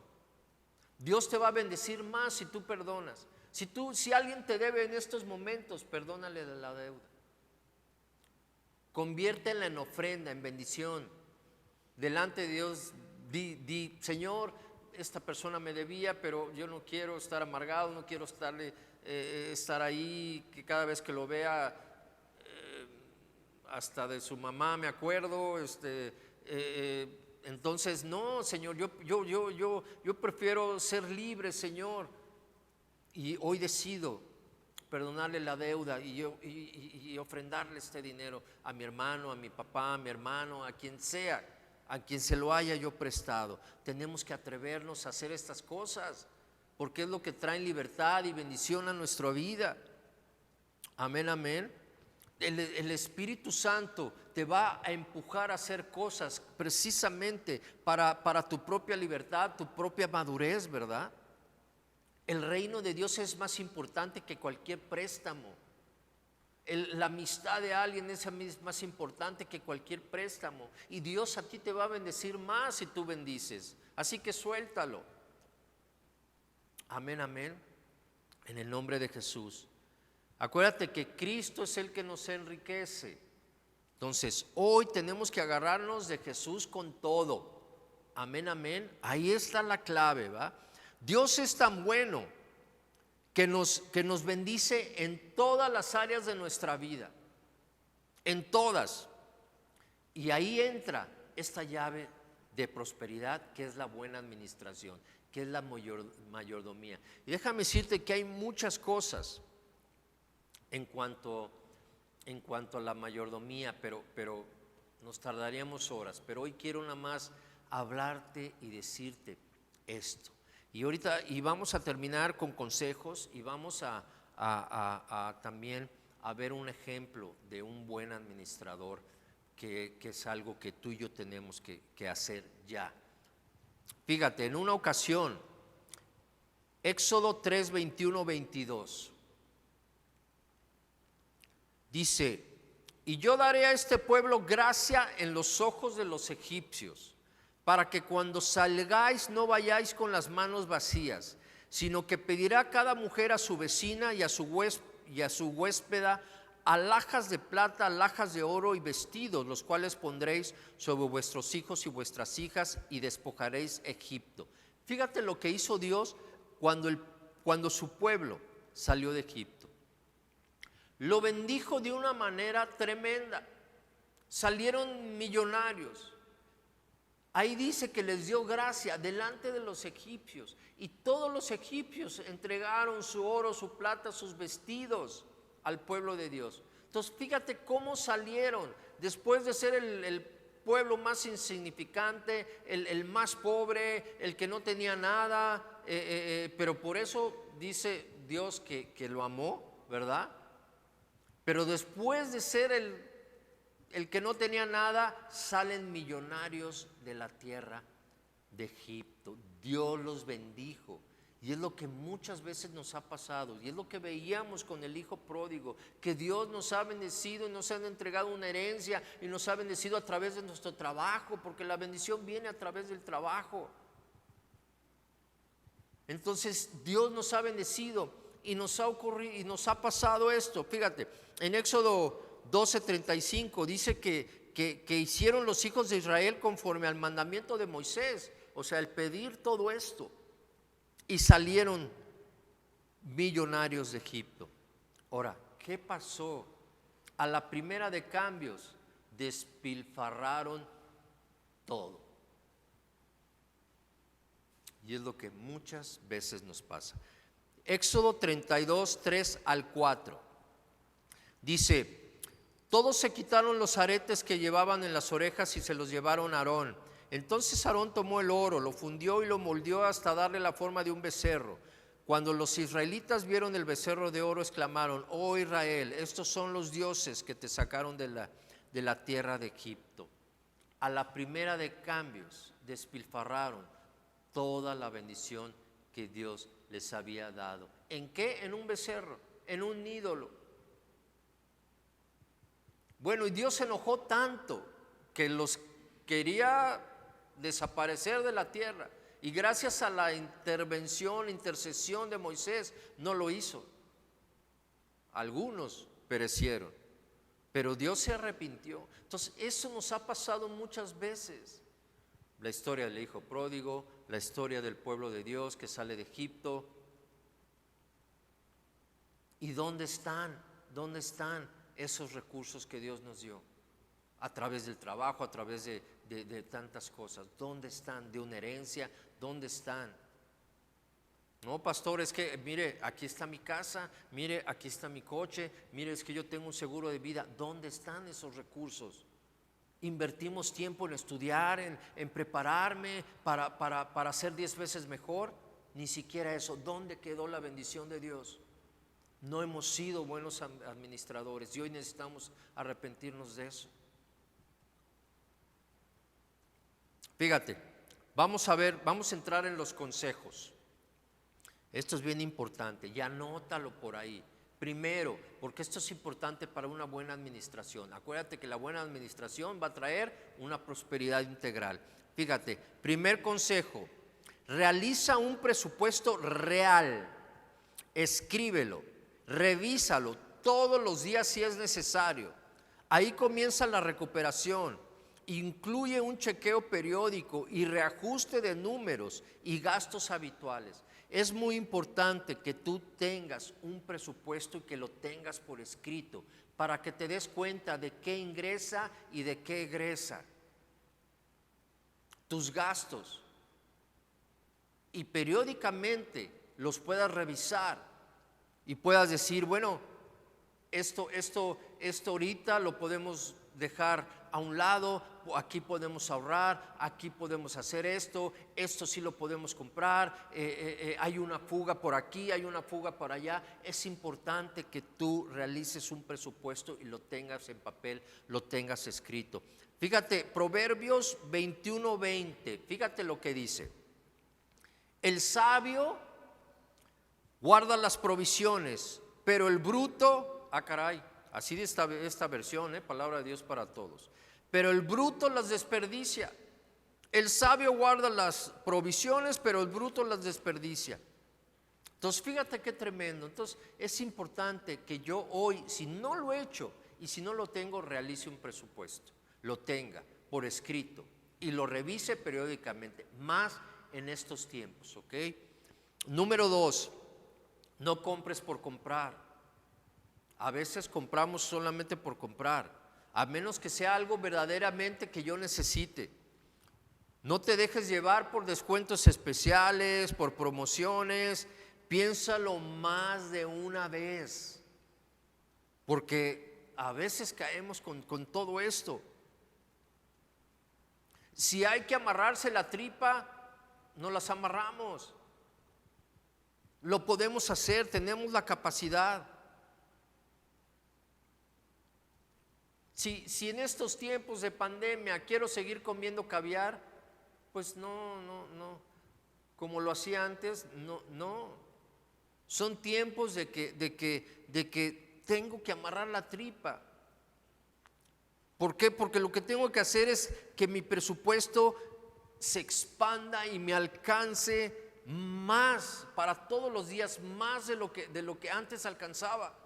A: Dios te va a bendecir más si tú perdonas. Si alguien te debe en estos momentos, perdónale de la deuda. Conviértela en ofrenda, en bendición. Delante de Dios, di, Señor, esta persona me debía, pero yo no quiero estar amargado, no quiero estar ahí, que cada vez que lo vea, hasta de su mamá me acuerdo. Entonces, no, Señor, yo prefiero ser libre, Señor. Y hoy decido perdonarle la deuda y ofrendarle este dinero a mi hermano, a mi papá, a mi hermano, a quien sea, a quien se lo haya yo prestado. Tenemos que atrevernos a hacer estas cosas, porque es lo que trae libertad y bendición a nuestra vida. Amén, amén. El Espíritu Santo te va a empujar a hacer cosas precisamente para tu propia libertad, tu propia madurez, ¿verdad? El reino de Dios es más importante que cualquier préstamo. La amistad de alguien es más importante que cualquier préstamo. Y Dios a ti te va a bendecir más si tú bendices. Así que suéltalo. Amén, amén. En el nombre de Jesús. Acuérdate que Cristo es el que nos enriquece. Entonces, hoy tenemos que agarrarnos de Jesús con todo. Amén, amén. Ahí está la clave, ¿va? Dios es tan bueno que nos bendice en todas las áreas de nuestra vida. En todas. Y ahí entra esta llave de prosperidad, que es la buena administración, que es la mayordomía. Y déjame decirte que hay muchas cosas en cuanto a la mayordomía, pero nos tardaríamos horas. Pero hoy quiero nada más hablarte y decirte esto. Y ahorita vamos a terminar con consejos y vamos a también a ver un ejemplo de un buen administrador, que es algo que tú y yo tenemos que hacer ya. Fíjate, en una ocasión, Éxodo 3, 21, 22, dice: y yo daré a este pueblo gracia en los ojos de los egipcios, para que cuando salgáis no vayáis con las manos vacías, sino que pedirá cada mujer a su vecina y a su huéspeda alhajas de plata, alhajas de oro y vestidos, los cuales pondréis sobre vuestros hijos y vuestras hijas, y despojaréis Egipto. Fíjate lo que hizo Dios cuando su pueblo salió de Egipto. Lo bendijo de una manera tremenda. Salieron millonarios. Ahí dice que les dio gracia delante de los egipcios, y todos los egipcios entregaron su oro, su plata, sus vestidos al pueblo de Dios. Entonces fíjate cómo salieron después de ser el pueblo más insignificante, el más pobre, el que no tenía nada, pero por eso dice Dios que lo amó, ¿verdad? Pero después de ser el que no tenía nada, salen millonarios de la tierra de Egipto. Dios los bendijo. Y es lo que muchas veces nos ha pasado, y es lo que veíamos con el hijo pródigo, que Dios nos ha bendecido y nos ha entregado una herencia, y nos ha bendecido a través de nuestro trabajo, porque la bendición viene a través del trabajo. Entonces Dios nos ha bendecido y nos ha ocurrido y nos ha pasado esto. Fíjate, en Éxodo 12:35 dice que hicieron los hijos de Israel conforme al mandamiento de Moisés, o sea, el pedir todo esto. Y salieron millonarios de Egipto. Ahora, ¿qué pasó? A la primera de cambios, despilfarraron todo. Y es lo que muchas veces nos pasa. Éxodo 32, 3 al 4. Dice: todos se quitaron los aretes que llevaban en las orejas y se los llevaron a Aarón. Entonces Aarón tomó el oro, lo fundió y lo moldeó hasta darle la forma de un becerro. Cuando los israelitas vieron el becerro de oro, exclamaron: oh Israel, estos son los dioses que te sacaron de la tierra de Egipto. A la primera de cambios despilfarraron toda la bendición que Dios les había dado. ¿En qué? En un becerro, en un ídolo. Bueno, y Dios se enojó tanto que los quería desaparecer de la tierra, y gracias a la intercesión de Moisés no lo hizo. Algunos perecieron, pero Dios se arrepintió. Entonces eso nos ha pasado muchas veces. La historia del hijo pródigo, la historia del pueblo de Dios que sale de Egipto. ¿Y dónde están? ¿Dónde están esos recursos que Dios nos dio? A través del trabajo, a través de tantas cosas. ¿Dónde están? De una herencia, ¿dónde están? No, pastor, es que mire, aquí está mi casa, mire, aquí está mi coche, mire, es que yo tengo un seguro de vida. ¿Dónde están esos recursos? Invertimos tiempo en estudiar, en prepararme para ser 10 veces mejor. Ni siquiera eso. ¿Dónde quedó la bendición de Dios? No hemos sido buenos administradores, y hoy necesitamos arrepentirnos de eso. Fíjate, vamos a entrar en los consejos. Esto es bien importante, ya anótalo por ahí. Primero, porque esto es importante para una buena administración. Acuérdate que la buena administración va a traer una prosperidad integral. Fíjate, primer consejo: realiza un presupuesto real, escríbelo, revísalo todos los días si es necesario. Ahí comienza la recuperación. incluye un chequeo periódico y reajuste de números y gastos habituales. Es muy importante que tú tengas un presupuesto y que lo tengas por escrito para que te des cuenta de qué ingresa y de qué egresa. Tus gastos, y periódicamente los puedas revisar y puedas decir, bueno, esto ahorita lo podemos dejar a un lado, aquí podemos ahorrar, aquí podemos hacer esto sí lo podemos comprar, hay una fuga por aquí, hay una fuga por allá. Es importante que tú realices un presupuesto y lo tengas en papel, lo tengas escrito. Fíjate, Proverbios 21:20, fíjate lo que dice: el sabio guarda las provisiones, pero el bruto, caray, así de esta versión, palabra de Dios para todos, pero el bruto las desperdicia. El sabio guarda las provisiones, pero el bruto las desperdicia. Entonces fíjate qué tremendo. Entonces es importante que yo hoy, si no lo he hecho y si no lo tengo, realice un presupuesto, lo tenga por escrito y lo revise periódicamente, más en estos tiempos, ¿ok? Número 2, no compres por comprar. A veces compramos solamente por comprar, a menos que sea algo verdaderamente que yo necesite. No te dejes llevar por descuentos especiales, por promociones. Piénsalo más de una vez, porque a veces caemos con todo esto. Si hay que amarrarse la tripa, no las amarramos. Lo podemos hacer, tenemos la capacidad. Si en estos tiempos de pandemia quiero seguir comiendo caviar, pues no, como lo hacía antes, no. Son tiempos de que tengo que amarrar la tripa. ¿Por qué? Porque lo que tengo que hacer es que mi presupuesto se expanda y me alcance más para todos los días, más de lo que antes alcanzaba.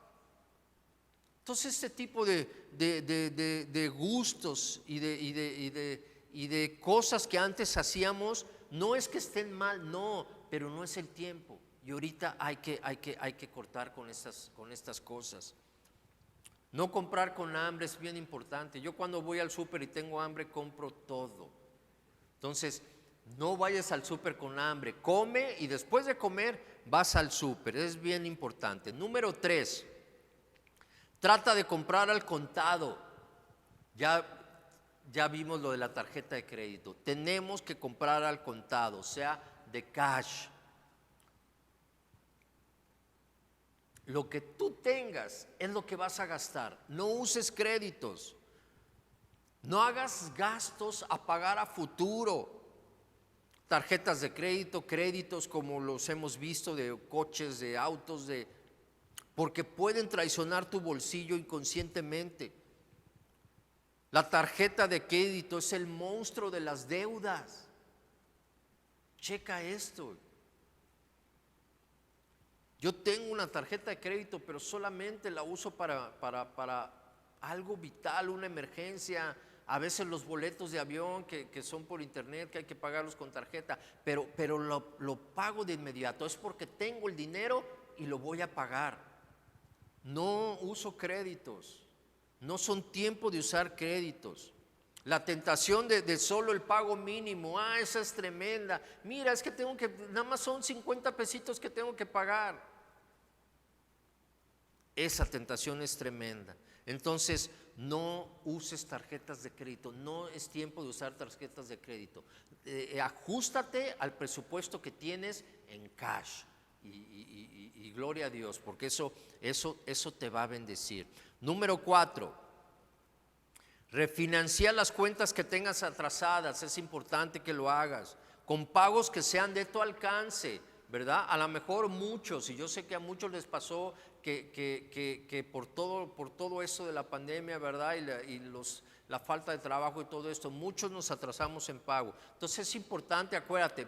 A: Entonces este tipo de gustos y de cosas que antes hacíamos, no es que estén mal, no, pero no es el tiempo. Y ahorita hay que cortar con estas cosas. No comprar con hambre es bien importante. Yo cuando voy al súper y tengo hambre, compro todo. Entonces, no vayas al súper con hambre, come y después de comer vas al súper, es bien importante. Número 3, trata de comprar al contado. Ya vimos lo de la tarjeta de crédito. Tenemos que comprar al contado, o sea, de cash. Lo que tú tengas es lo que vas a gastar. No uses créditos. No hagas gastos a pagar a futuro. Tarjetas de crédito, créditos como los hemos visto de coches, de autos, porque pueden traicionar tu bolsillo inconscientemente. La tarjeta de crédito es el monstruo de las deudas. Checa esto. Yo tengo una tarjeta de crédito, pero solamente la uso para algo vital, una emergencia. A veces los boletos de avión que son por internet, que hay que pagarlos con tarjeta, pero lo pago de inmediato. Es porque tengo el dinero y lo voy a pagar. No uso créditos. No son tiempo de usar créditos. La tentación de solo el pago mínimo, esa es tremenda. Mira, es que nada más son 50 pesitos que tengo que pagar. Esa tentación es tremenda. Entonces, no uses tarjetas de crédito, no es tiempo de usar tarjetas de crédito. Ajústate al presupuesto que tienes en cash y gloria a Dios, porque eso te va a bendecir. Número 4, refinanciar las cuentas que tengas atrasadas. Es importante que lo hagas con pagos que sean de tu alcance, ¿verdad? A lo mejor muchos, y yo sé que a muchos les pasó que por todo eso de la pandemia, ¿verdad? Y la falta de trabajo y todo esto, muchos nos atrasamos en pago. Entonces es importante, acuérdate,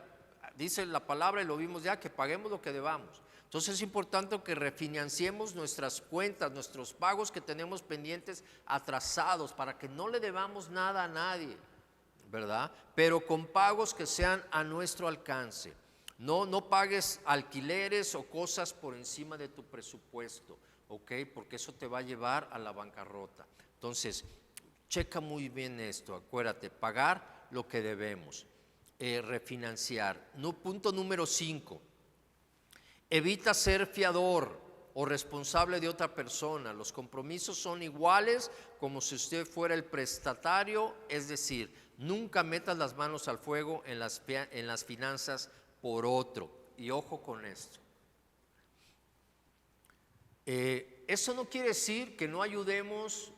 A: dice la palabra y lo vimos ya, que paguemos lo que debamos. Entonces es importante que refinanciemos nuestras cuentas, nuestros pagos que tenemos pendientes atrasados, para que no le debamos nada a nadie, ¿verdad? Pero con pagos que sean a nuestro alcance. No pagues alquileres o cosas por encima de tu presupuesto, ¿ok? Porque eso te va a llevar a la bancarrota. Entonces, checa muy bien esto, acuérdate, pagar lo que debemos, refinanciar. Punto número 5. Evita ser fiador o responsable de otra persona. Los compromisos son iguales como si usted fuera el prestatario, es decir, nunca metas las manos al fuego en las finanzas por otro. Y ojo con esto. Eso no quiere decir que no ayudemos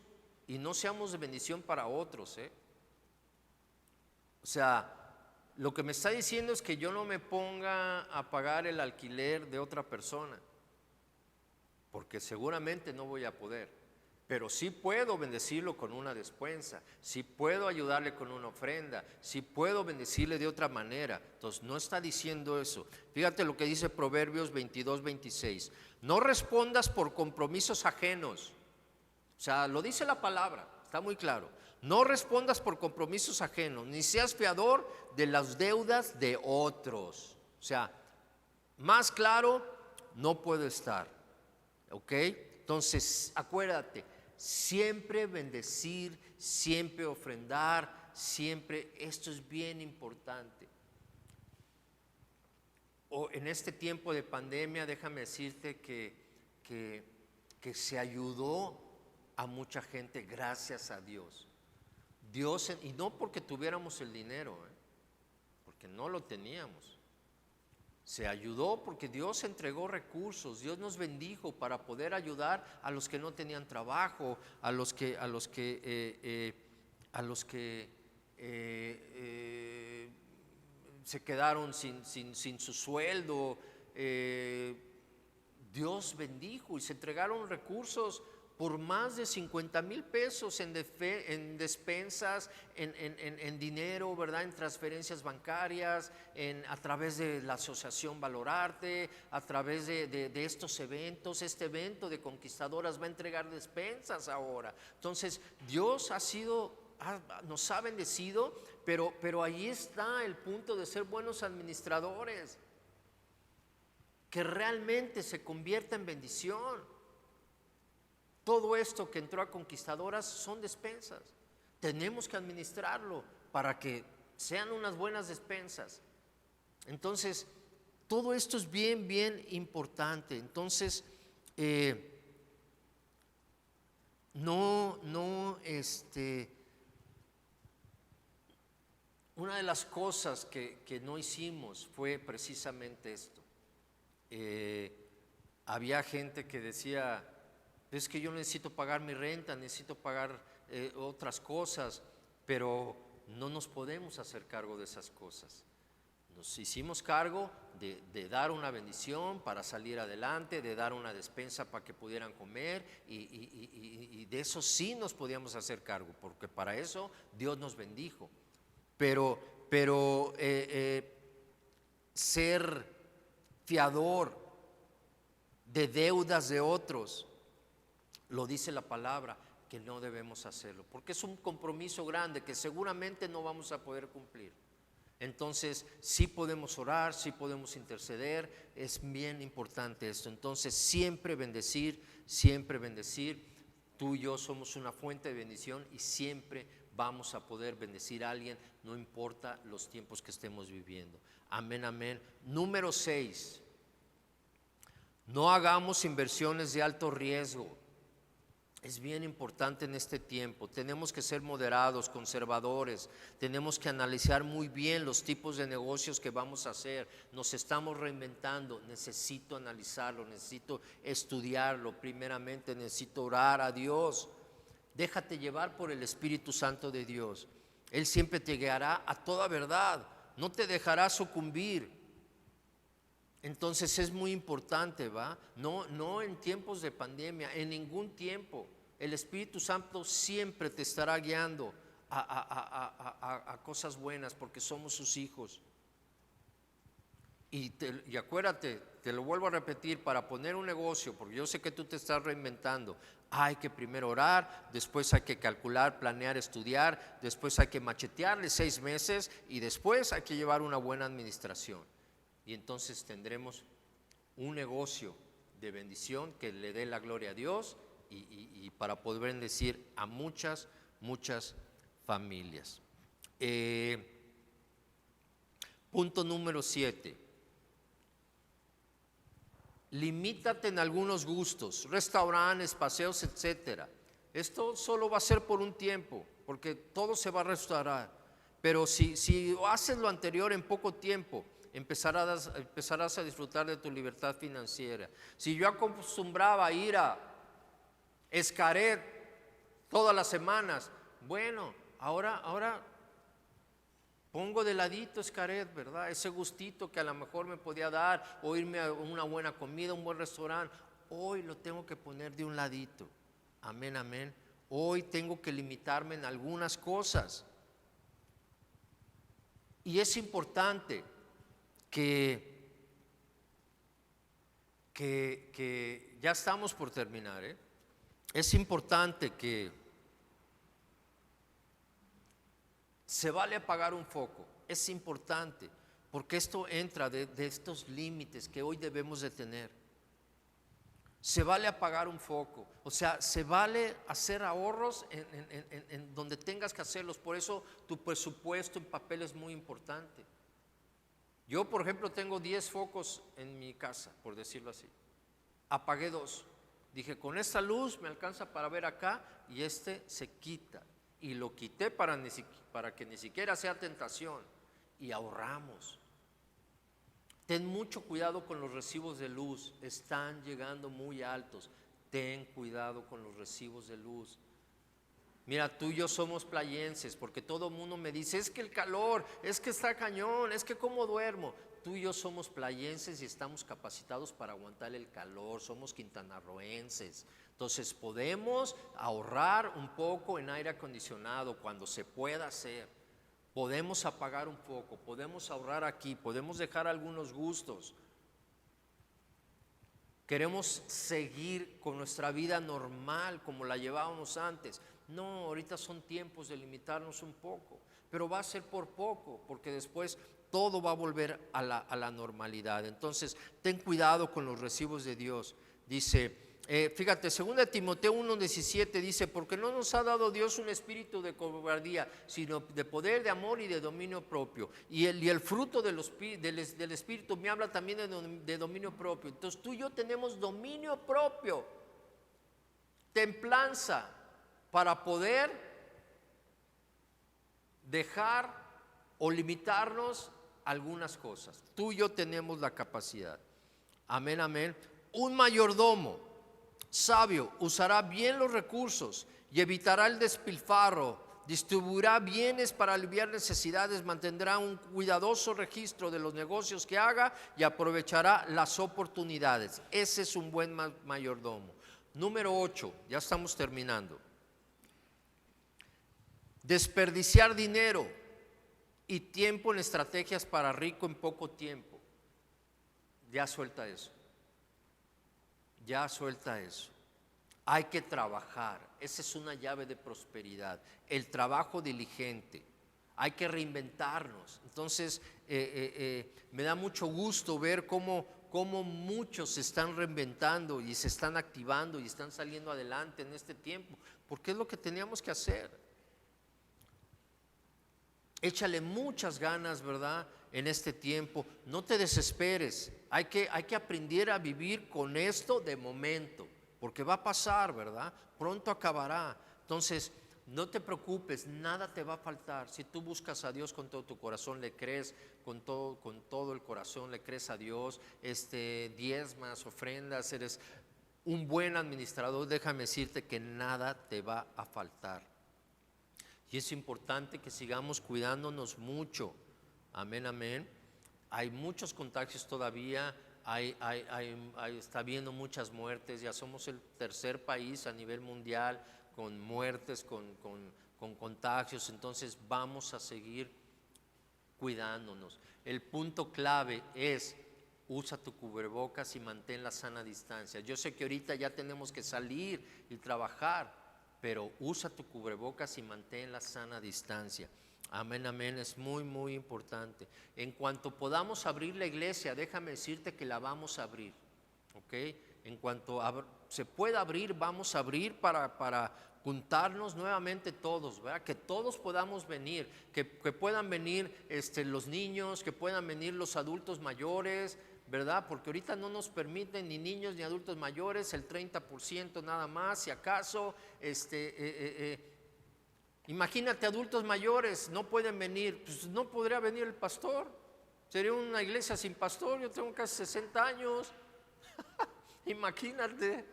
A: y no seamos de bendición para otros, O sea, lo que me está diciendo es que yo no me ponga a pagar el alquiler de otra persona, porque seguramente no voy a poder, pero sí puedo bendecirlo con una despensa, sí puedo ayudarle con una ofrenda, sí puedo bendecirle de otra manera. Entonces no está diciendo eso. Fíjate lo que dice Proverbios 22:26. No respondas por compromisos ajenos. O sea, lo dice la palabra, está muy claro. No respondas por compromisos ajenos, ni seas fiador de las deudas de otros. O sea, más claro no puedo estar, ¿ok? Entonces, acuérdate, siempre bendecir, siempre ofrendar, siempre, esto es bien importante. En este tiempo de pandemia, déjame decirte que se ayudó a mucha gente, gracias a Dios. Y no porque tuviéramos el dinero, porque no lo teníamos. Se ayudó porque Dios entregó recursos, Dios nos bendijo para poder ayudar a los que no tenían trabajo, a los que se quedaron sin su sueldo. Dios bendijo y se entregaron recursos por más de 50,000 pesos en despensas, en dinero, ¿verdad? En transferencias bancarias, a través de la Asociación Valorarte, a través de estos eventos. Este evento de Conquistadoras va a entregar despensas ahora. Entonces, Dios nos ha bendecido, pero ahí está el punto de ser buenos administradores, que realmente se convierta en bendición. Todo esto que entró a Conquistadoras son despensas. Tenemos que administrarlo para que sean unas buenas despensas. Entonces, todo esto es bien, bien importante. Entonces, una de las cosas que no hicimos fue precisamente esto. Había gente que decía: es que yo necesito pagar mi renta, necesito pagar otras cosas, pero no nos podemos hacer cargo de esas cosas. Nos hicimos cargo de dar una bendición para salir adelante, de dar una despensa para que pudieran comer, y de eso sí nos podíamos hacer cargo, porque para eso Dios nos bendijo. Pero ser fiador de deudas de otros, lo dice la palabra, que no debemos hacerlo, porque es un compromiso grande que seguramente no vamos a poder cumplir. Entonces, sí podemos orar, sí podemos interceder, es bien importante esto. Entonces, siempre bendecir, siempre bendecir. Tú y yo somos una fuente de bendición y siempre vamos a poder bendecir a alguien, no importa los tiempos que estemos viviendo. Amén, amén. Número 6, no hagamos inversiones de alto riesgo. Es bien importante en este tiempo. Tenemos que ser moderados, conservadores. Tenemos que analizar muy bien los tipos de negocios que vamos a hacer. Nos estamos reinventando. Necesito analizarlo, necesito estudiarlo. Primeramente necesito orar a Dios. Déjate llevar por el Espíritu Santo de Dios. Él siempre te guiará a toda verdad. No te dejará sucumbir. Entonces es muy importante, ¿va? No en tiempos de pandemia, en ningún tiempo. El Espíritu Santo siempre te estará guiando a cosas buenas, porque somos sus hijos. Y acuérdate, te lo vuelvo a repetir, para poner un negocio, porque yo sé que tú te estás reinventando, hay que primero orar, después hay que calcular, planear, estudiar, después hay que machetearle 6 meses y después hay que llevar una buena administración. Y entonces tendremos un negocio de bendición que le dé la gloria a Dios y para poder bendecir a muchas, muchas familias. Punto número 7. Limítate en algunos gustos, restaurantes, paseos, etcétera. Esto solo va a ser por un tiempo, porque todo se va a restaurar. Pero si haces lo anterior en poco tiempo, empezarás a disfrutar de tu libertad financiera. Si yo acostumbraba a ir a Xcaret todas las semanas, bueno, ahora pongo de ladito Xcaret, ¿verdad? Ese gustito que a lo mejor me podía dar, o irme a una buena comida, un buen restaurante, hoy lo tengo que poner de un ladito. Amén, amén. Hoy tengo que limitarme en algunas cosas. Y es importante que ya estamos por terminar, ¿eh? Es importante que se vale apagar un foco, es importante, porque esto entra de estos límites que hoy debemos de tener. Se vale apagar un foco, o sea, se vale hacer ahorros en donde tengas que hacerlos. Por eso tu presupuesto en papel es muy importante. Yo, por ejemplo, tengo 10 focos en mi casa, por decirlo así. Apagué 2. Dije, con esta luz me alcanza para ver acá, y este se quita. Y lo quité para que ni siquiera sea tentación. Y ahorramos. Ten mucho cuidado con los recibos de luz, están llegando muy altos. Ten cuidado con los recibos de luz. Mira, tú y yo somos playenses, porque todo el mundo me dice, es que el calor, es que está cañón, es que cómo duermo. Tú y yo somos playenses y estamos capacitados para aguantar el calor, somos quintanarroenses. Entonces podemos ahorrar un poco en aire acondicionado cuando se pueda hacer. Podemos apagar un poco, podemos ahorrar aquí, podemos dejar algunos gustos. Queremos seguir con nuestra vida normal como la llevábamos antes. No, ahorita son tiempos de limitarnos un poco, pero va a ser por poco, porque después todo va a volver a la normalidad. Entonces, ten cuidado con los recibos de Dios. Dice, fíjate, 2 Timoteo 1:17 dice, porque no nos ha dado Dios un espíritu de cobardía, sino de poder, de amor y de dominio propio. Y el fruto del espíritu me habla también de dominio propio. Entonces tú y yo tenemos dominio propio, templanza, para poder dejar o limitarnos algunas cosas. Tú y yo tenemos la capacidad. Amén, amén. Un mayordomo sabio usará bien los recursos y evitará el despilfarro, distribuirá bienes para aliviar necesidades, mantendrá un cuidadoso registro de los negocios que haga y aprovechará las oportunidades. Ese es un buen mayordomo. Número 8, ya estamos terminando. Desperdiciar dinero y tiempo en estrategias para rico en poco tiempo. Ya suelta eso. Ya suelta eso. Hay que trabajar. Esa es una llave de prosperidad. El trabajo diligente. Hay que reinventarnos. Entonces, me da mucho gusto ver cómo muchos se están reinventando y se están activando y están saliendo adelante en este tiempo. Porque es lo que teníamos que hacer. Échale muchas ganas, ¿verdad? En este tiempo. No te desesperes. Hay que aprender a vivir con esto de momento, porque va a pasar, ¿verdad? Pronto acabará. Entonces, no te preocupes, nada te va a faltar. Si tú buscas a Dios con todo tu corazón, le crees con todo el corazón, le crees a Dios, diezmas, ofrendas, eres un buen administrador, déjame decirte que nada te va a faltar. Y es importante que sigamos cuidándonos mucho. Amén, amén. Hay muchos contagios todavía, está habiendo muchas muertes. Ya somos el tercer país a nivel mundial con muertes, con contagios. Entonces vamos a seguir cuidándonos. El punto clave es: usa tu cubrebocas y mantén la sana distancia. Yo sé que ahorita ya tenemos que salir y trabajar, pero usa tu cubrebocas y mantén la sana distancia. Amén, amén, es muy, muy importante. En cuanto podamos abrir la iglesia, déjame decirte que la vamos a abrir, ¿ok? En cuanto se pueda abrir, vamos a abrir para juntarnos nuevamente todos, ¿verdad? Que todos podamos venir, que puedan venir los niños, que puedan venir los adultos mayores, ¿verdad? Porque ahorita no nos permiten ni niños ni adultos mayores, el 30% nada más, si acaso. Imagínate, adultos mayores no pueden venir, pues no podría venir el pastor, sería una iglesia sin pastor. Yo tengo casi 60 años, imagínate.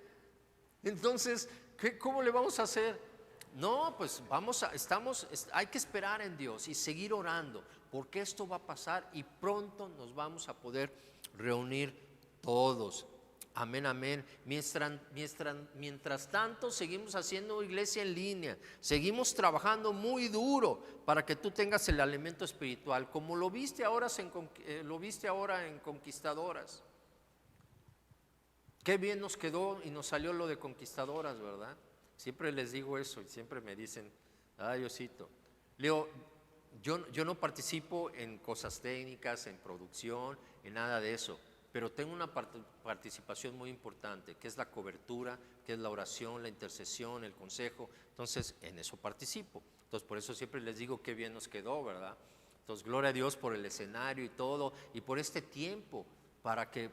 A: Entonces, ¿cómo le vamos a hacer? No, pues hay que esperar en Dios y seguir orando, porque esto va a pasar y pronto nos vamos a poder reunir todos. Amén, amén. Mientras tanto, seguimos haciendo iglesia en línea, seguimos trabajando muy duro para que tú tengas el alimento espiritual, como lo viste ahora en Conquistadoras. Qué bien nos quedó y nos salió lo de Conquistadoras, ¿verdad? Siempre les digo eso y siempre me dicen: ay, Diosito. Leo, yo no participo en cosas técnicas, en producción, en nada de eso, pero tengo una participación muy importante, que es la cobertura, que es la oración, la intercesión, el consejo. Entonces, en eso participo. Entonces, por eso siempre les digo qué bien nos quedó, ¿verdad? Entonces, gloria a Dios por el escenario y todo, y por este tiempo, para que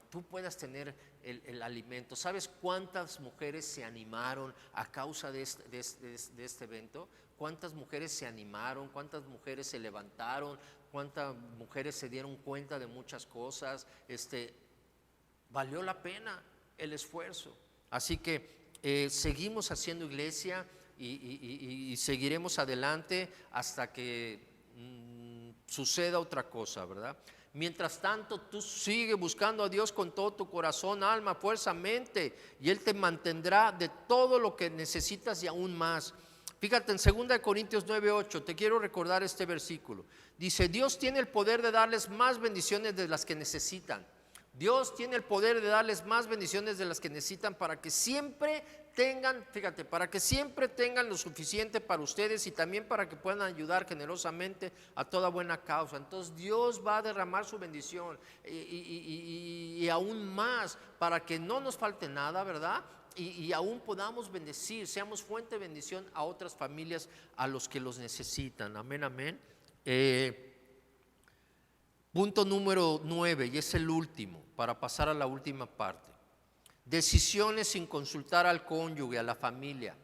A: tú puedas tener el alimento. ¿Sabes cuántas mujeres se animaron a causa de este evento? ¿Cuántas mujeres se animaron? ¿Cuántas mujeres se levantaron? ¿Cuántas mujeres se dieron cuenta de muchas cosas? Valió la pena el esfuerzo. Así que seguimos haciendo iglesia y seguiremos adelante hasta que suceda otra cosa, ¿verdad? Mientras tanto, tú sigue buscando a Dios con todo tu corazón, alma, fuerza, mente, y Él te mantendrá de todo lo que necesitas y aún más. Fíjate en 2 Corintios 9:8, te quiero recordar este versículo. Dice: Dios tiene el poder de darles más bendiciones de las que necesitan. Dios tiene el poder de darles más bendiciones de las que necesitan, para que siempre tengan, fíjate, para que siempre tengan lo suficiente para ustedes y también para que puedan ayudar generosamente a toda buena causa. Entonces Dios va a derramar su bendición y aún más, para que no nos falte nada, ¿verdad? Y aún podamos bendecir, seamos fuente de bendición a otras familias, a los que los necesitan. Amén, amén. Punto número 9, y es el último, para pasar a la última parte. Decisiones sin consultar al cónyuge, a la familia,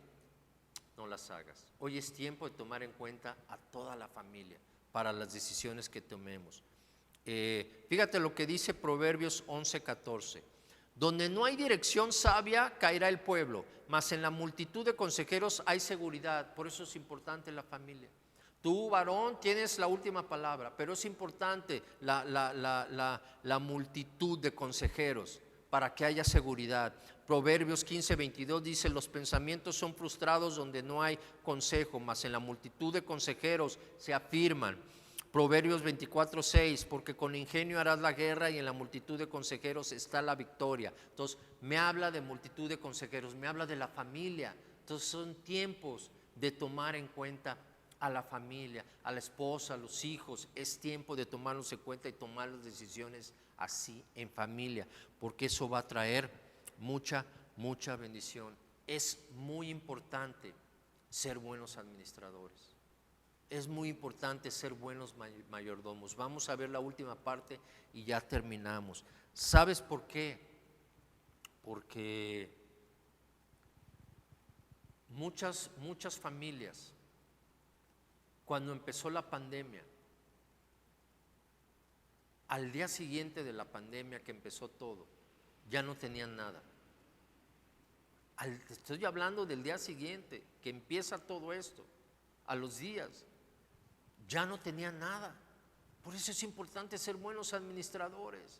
A: no las hagas. Hoy es tiempo de tomar en cuenta a toda la familia para las decisiones que tomemos. Fíjate lo que dice Proverbios 11:14. Donde no hay dirección sabia, caerá el pueblo, mas en la multitud de consejeros hay seguridad. Por eso es importante la familia. Tú, varón, tienes la última palabra, pero es importante la multitud de consejeros para que haya seguridad. Proverbios 15:22 dice: los pensamientos son frustrados donde no hay consejo, mas en la multitud de consejeros se afirman. Proverbios 24:6, porque con ingenio harás la guerra y en la multitud de consejeros está la victoria. Entonces me habla de multitud de consejeros, me habla de la familia. Entonces son tiempos de tomar en cuenta a la familia, a la esposa, a los hijos. Es tiempo de tomarlos en cuenta y tomar las decisiones así en familia, porque eso va a traer mucha bendición. Es muy importante ser buenos administradores. Es muy importante ser buenos mayordomos. Vamos a ver la última parte y ya terminamos. ¿Sabes por qué? Porque muchas familias, cuando empezó la pandemia, al día siguiente de la pandemia que empezó todo, ya no tenían nada. Estoy hablando del día siguiente que empieza todo esto, a los días, ya no tenían nada. Por eso es importante ser buenos administradores.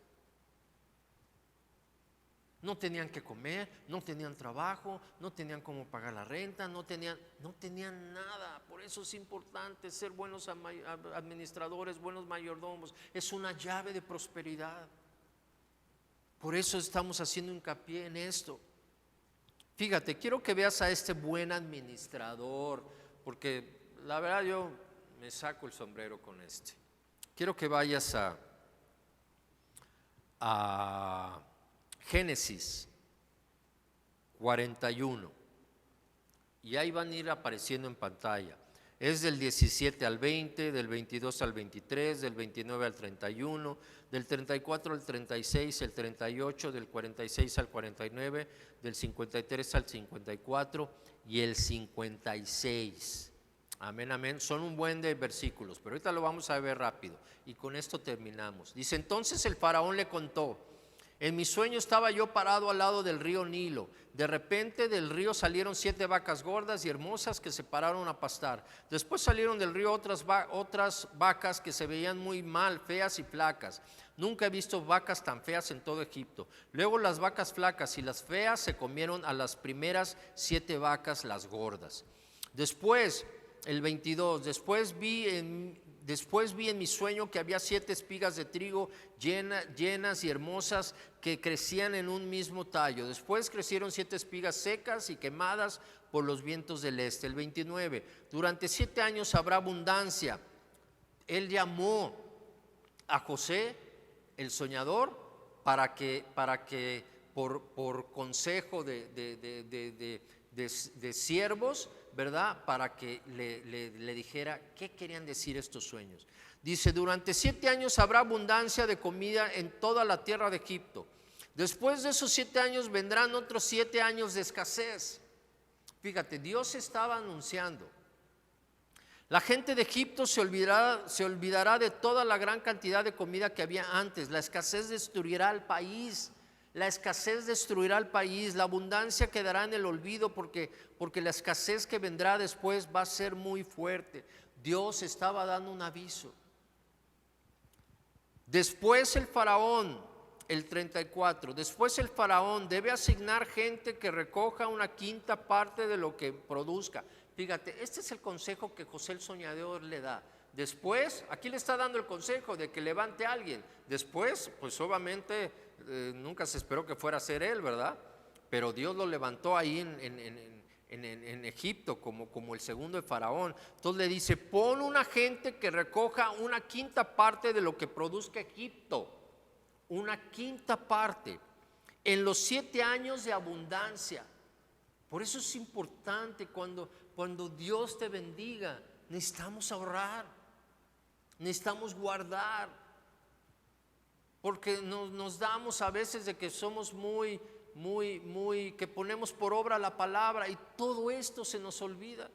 A: No tenían que comer, no tenían trabajo, no tenían cómo pagar la renta, no tenían nada. Por eso es importante ser buenos administradores, buenos mayordomos. Es una llave de prosperidad. Por eso estamos haciendo hincapié en esto. Fíjate, quiero que veas a este buen administrador, porque la verdad yo me saco el sombrero con este. Quiero que vayas a Génesis 41 y ahí van a ir apareciendo en pantalla. Es del 17 al 20, del 22 al 23, del 29 al 31, del 34 al 36, el 38, del 46 al 49, del 53 al 54 y el 56. Amén, amén. Son un buen de versículos, pero ahorita lo vamos a ver rápido y con esto terminamos. Dice: entonces el faraón le contó: en mi sueño estaba yo parado al lado del río Nilo. De repente del río salieron 7 vacas gordas y hermosas que se pararon a pastar. Después salieron del río otras vacas que se veían muy mal, feas y flacas. Nunca he visto vacas tan feas en todo Egipto. Luego las vacas flacas y las feas se comieron a las primeras 7 vacas, las gordas. Después, el 22, después vi en mi sueño que había 7 espigas de trigo llenas y hermosas que crecían en un mismo tallo. Después crecieron 7 espigas secas y quemadas por los vientos del este. El 29, durante 7 años habrá abundancia. Él llamó a José, el soñador, para que por consejo de siervos, ¿verdad? Para que le dijera qué querían decir estos sueños. Dice: durante 7 años habrá abundancia de comida en toda la tierra de Egipto. Después de esos 7 años vendrán otros 7 años de escasez. Fíjate, Dios estaba anunciando: la gente de Egipto se olvidará de toda la gran cantidad de comida que había antes. La escasez destruirá al país. La escasez destruirá al país, la abundancia quedará en el olvido porque la escasez que vendrá después va a ser muy fuerte. Dios estaba dando un aviso. Después el faraón, el 34, después el faraón debe asignar gente que recoja una quinta parte de lo que produzca. Fíjate, este es el consejo que José el soñador le da. Después, aquí le está dando el consejo de que levante a alguien. Después, pues obviamente nunca se esperó que fuera a ser él, ¿verdad? Pero Dios lo levantó ahí en Egipto como el segundo de Faraón. Entonces le dice: pon una gente que recoja una quinta parte de lo que produzca Egipto. Una quinta parte en los 7 años de abundancia. Por eso es importante cuando Dios te bendiga, necesitamos ahorrar, necesitamos guardar, porque nos damos a veces de que somos muy, que ponemos por obra la palabra y todo esto se nos olvida.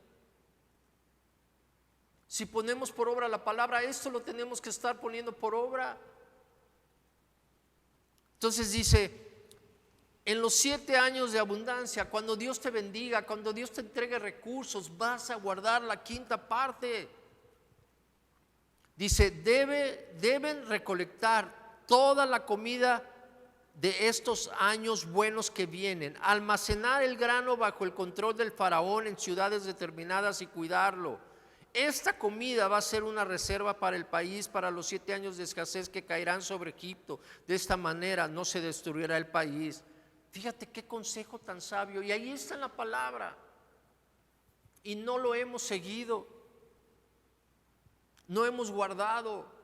A: Si ponemos por obra la palabra, esto lo tenemos que estar poniendo por obra. Entonces dice: en los 7 años de abundancia, cuando Dios te bendiga, cuando Dios te entregue recursos, vas a guardar la quinta parte. Dice: deben recolectar toda la comida de estos años buenos que vienen, almacenar el grano bajo el control del faraón en ciudades determinadas y cuidarlo. Esta comida va a ser una reserva para el país para los 7 años de escasez que caerán sobre Egipto. De esta manera no se destruirá el país. Fíjate qué consejo tan sabio. Y ahí está en la palabra. Y no lo hemos seguido. No hemos guardado.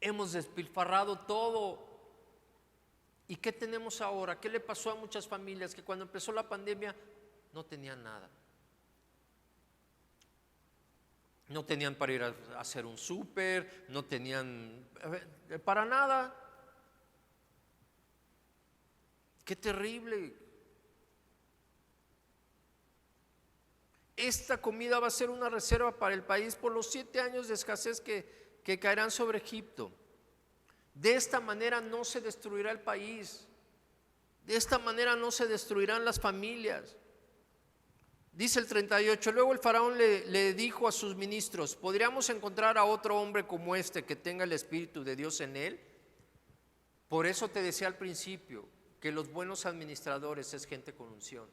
A: Hemos despilfarrado todo. ¿Y qué tenemos ahora? ¿Qué le pasó a muchas familias que cuando empezó la pandemia no tenían nada? No tenían para ir a hacer un súper, no tenían para nada. Qué terrible. Esta comida va a ser una reserva para el país por los 7 años de escasez que caerán sobre Egipto. De esta manera no se destruirá el país. De esta manera no se destruirán las familias. Dice el 38, luego el faraón le dijo a sus ministros: ¿podríamos encontrar a otro hombre como este que tenga el Espíritu de Dios en él? Por eso te decía al principio que los buenos administradores es gente con unción.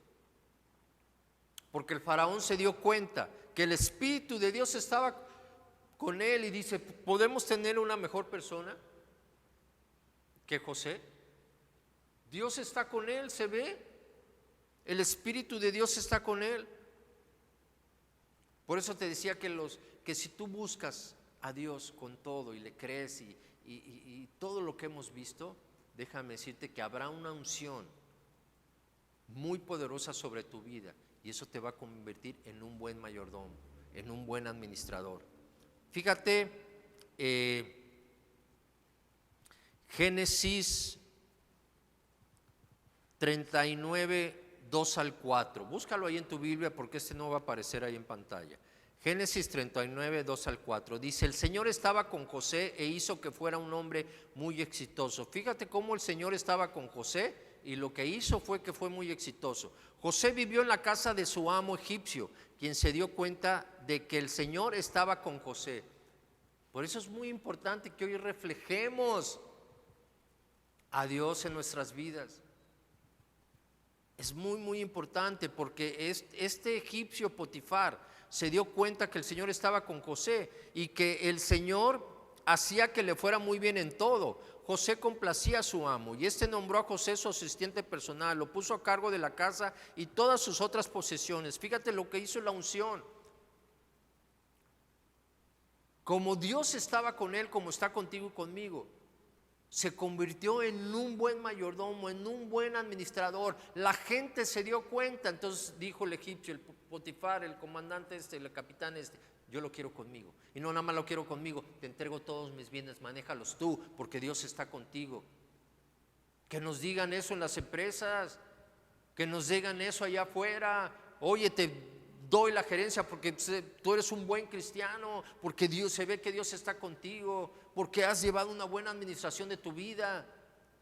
A: Porque el faraón se dio cuenta que el Espíritu de Dios estaba con él y dice, ¿podemos tener una mejor persona que José? Dios está con él, se ve. El Espíritu de Dios está con él. Por eso te decía que si tú buscas a Dios con todo y le crees y todo lo que hemos visto, déjame decirte que habrá una unción muy poderosa sobre tu vida y eso te va a convertir en un buen mayordomo, en un buen administrador. Fíjate, Génesis 39, 2 al 4. Búscalo ahí en tu Biblia porque no va a aparecer ahí en pantalla. Génesis 39, 2 al 4. Dice, el Señor estaba con José e hizo que fuera un hombre muy exitoso. Fíjate cómo el Señor estaba con José y lo que hizo fue que fue muy exitoso. José vivió en la casa de su amo egipcio, quien se dio cuenta de que el Señor estaba con José. Por eso es muy importante que hoy reflejemos a Dios en nuestras vidas. Es muy, muy importante porque este egipcio Potifar se dio cuenta que el Señor estaba con José y que el Señor hacía que le fuera muy bien en todo. José complacía a su amo y este nombró a José su asistente personal, lo puso a cargo de la casa y todas sus otras posesiones. Fíjate lo que hizo la unción. Como Dios estaba con él, como está contigo y conmigo, se convirtió en un buen mayordomo, en un buen administrador. La gente se dio cuenta. Entonces dijo el egipcio, el Potifar, el comandante el capitán yo lo quiero conmigo. Y no nada más lo quiero conmigo, te entrego todos mis bienes, manéjalos tú, porque Dios está contigo. Que nos digan eso en las empresas, que nos digan eso allá afuera. Oye, te doy la gerencia porque tú eres un buen cristiano, porque se ve que Dios está contigo, porque has llevado una buena administración de tu vida,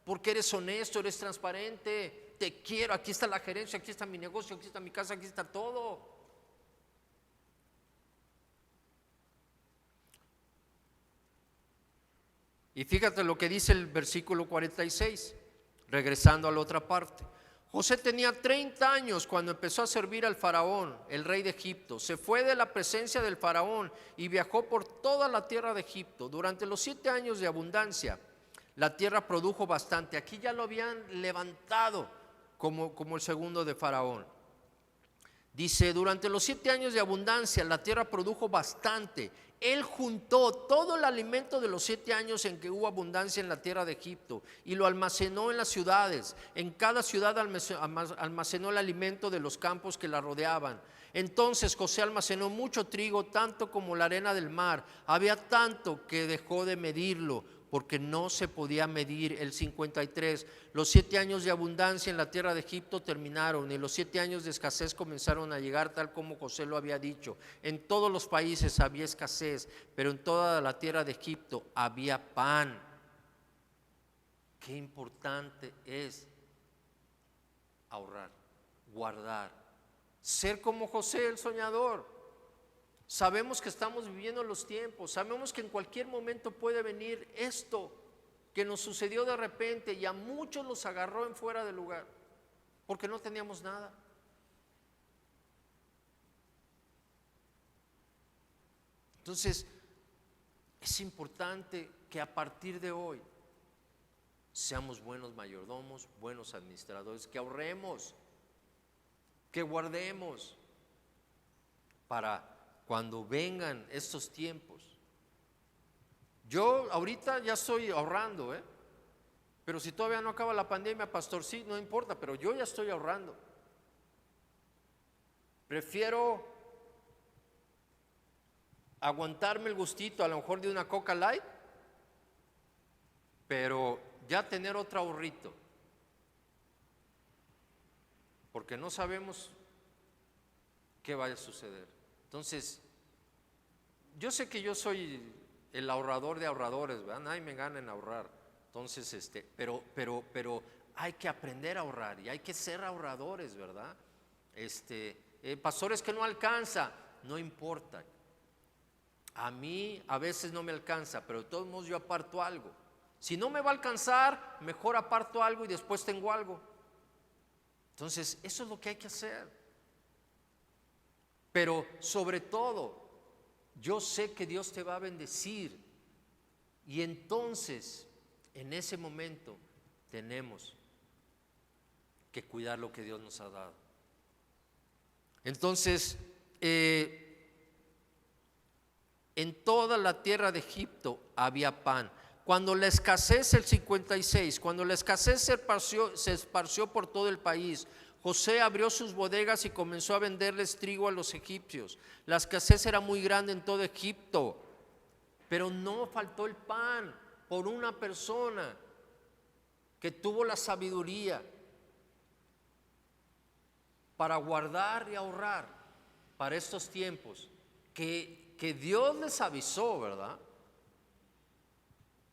A: porque eres honesto, eres transparente, te quiero, aquí está la gerencia, aquí está mi negocio, aquí está mi casa, aquí está todo. Y fíjate lo que dice el versículo 46, regresando a la otra parte. José tenía 30 años cuando empezó a servir al faraón, el rey de Egipto. Se fue de la presencia del faraón y viajó por toda la tierra de Egipto. Durante los 7 años de abundancia, la tierra produjo bastante. Aquí ya lo habían levantado como el segundo de faraón. Dice, durante los 7 años de abundancia, la tierra produjo bastante. Él juntó todo el alimento de los 7 años en que hubo abundancia en la tierra de Egipto y lo almacenó en las ciudades. En cada ciudad almacenó el alimento de los campos que la rodeaban. Entonces José almacenó mucho trigo, tanto como la arena del mar. Había tanto que dejó de medirlo, porque no se podía medir. El 53, los 7 años de abundancia en la tierra de Egipto terminaron y los 7 años de escasez comenzaron a llegar, tal como José lo había dicho. En todos los países había escasez, pero en toda la tierra de Egipto había pan. Qué importante es ahorrar, guardar, ser como José el soñador. Sabemos que estamos viviendo los tiempos, sabemos que en cualquier momento puede venir esto que nos sucedió de repente y a muchos los agarró en fuera de lugar, porque no teníamos nada. Entonces, es importante que a partir de hoy seamos buenos mayordomos, buenos administradores, que ahorremos, que guardemos para cuando vengan estos tiempos. Yo ahorita ya estoy ahorrando, pero si todavía no acaba la pandemia, pastor, sí, no importa, pero yo ya estoy ahorrando. Prefiero aguantarme el gustito a lo mejor de una Coca Light, pero ya tener otro ahorrito, porque no sabemos qué vaya a suceder. Entonces, yo sé que yo soy el ahorrador de ahorradores, ¿verdad? Nadie me gana en ahorrar. Entonces, pero hay que aprender a ahorrar y hay que ser ahorradores, ¿verdad? Pastores, que no alcanza, no importa. A mí a veces no me alcanza, pero de todos modos yo aparto algo. Si no me va a alcanzar, mejor aparto algo y después tengo algo. Entonces, eso es lo que hay que hacer. Pero sobre todo, yo sé que Dios te va a bendecir. Y entonces, en ese momento, tenemos que cuidar lo que Dios nos ha dado. Entonces, en toda la tierra de Egipto había pan. Cuando la escasez, el 56, cuando la escasez se esparció por todo el país, José abrió sus bodegas y comenzó a venderles trigo a los egipcios. La escasez era muy grande en todo Egipto, pero no faltó el pan por una persona que tuvo la sabiduría para guardar y ahorrar para estos tiempos, que Dios les avisó, ¿verdad?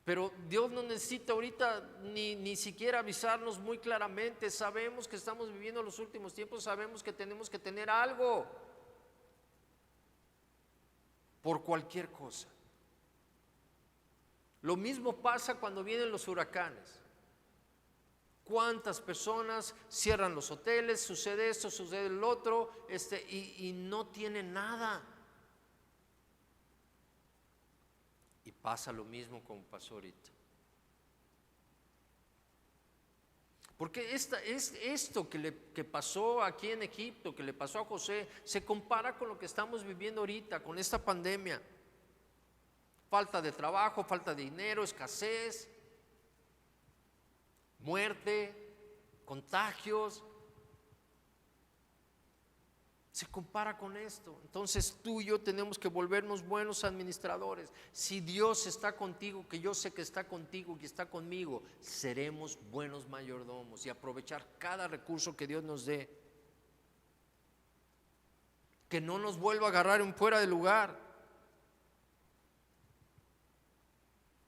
A: Pero Dios no necesita ahorita ni siquiera avisarnos muy claramente. Sabemos que estamos viviendo los últimos tiempos, sabemos que tenemos que tener algo por cualquier cosa. Lo mismo pasa cuando vienen los huracanes. ¿Cuántas personas cierran los hoteles? Sucede esto, sucede el otro, y no tienen nada. Y pasa lo mismo como pasó ahorita. Porque esto que pasó aquí en Egipto, que le pasó a José, se compara con lo que estamos viviendo ahorita, con esta pandemia. Falta de trabajo, falta de dinero, escasez, muerte, contagios. Se compara con esto. Entonces tú y yo tenemos que volvernos buenos administradores. Si Dios está contigo, que yo sé que está contigo y está conmigo, seremos buenos mayordomos y aprovechar cada recurso que Dios nos dé. Que no nos vuelva a agarrar en fuera de lugar.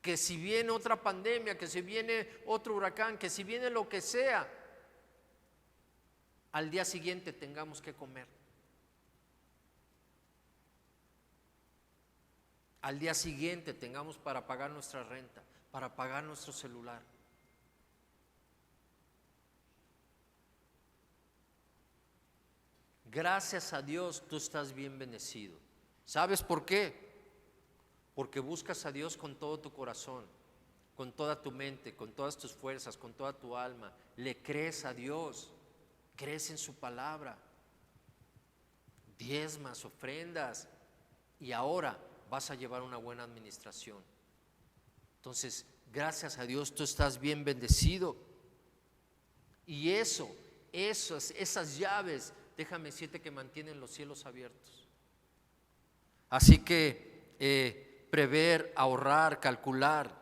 A: Que si viene otra pandemia, que si viene otro huracán, que si viene lo que sea, al día siguiente tengamos que comer. Al día siguiente tengamos para pagar nuestra renta, para pagar nuestro celular. Gracias a Dios tú estás bien bendecido. ¿Sabes por qué? Porque buscas a Dios con todo tu corazón, con toda tu mente, con todas tus fuerzas, con toda tu alma. Le crees a Dios, crees en su palabra, diezmas, ofrendas, y ahora vas a llevar una buena administración. Entonces, gracias a Dios tú estás bien bendecido. Y esas llaves, déjame decirte que mantienen los cielos abiertos. Así que prever, ahorrar, calcular,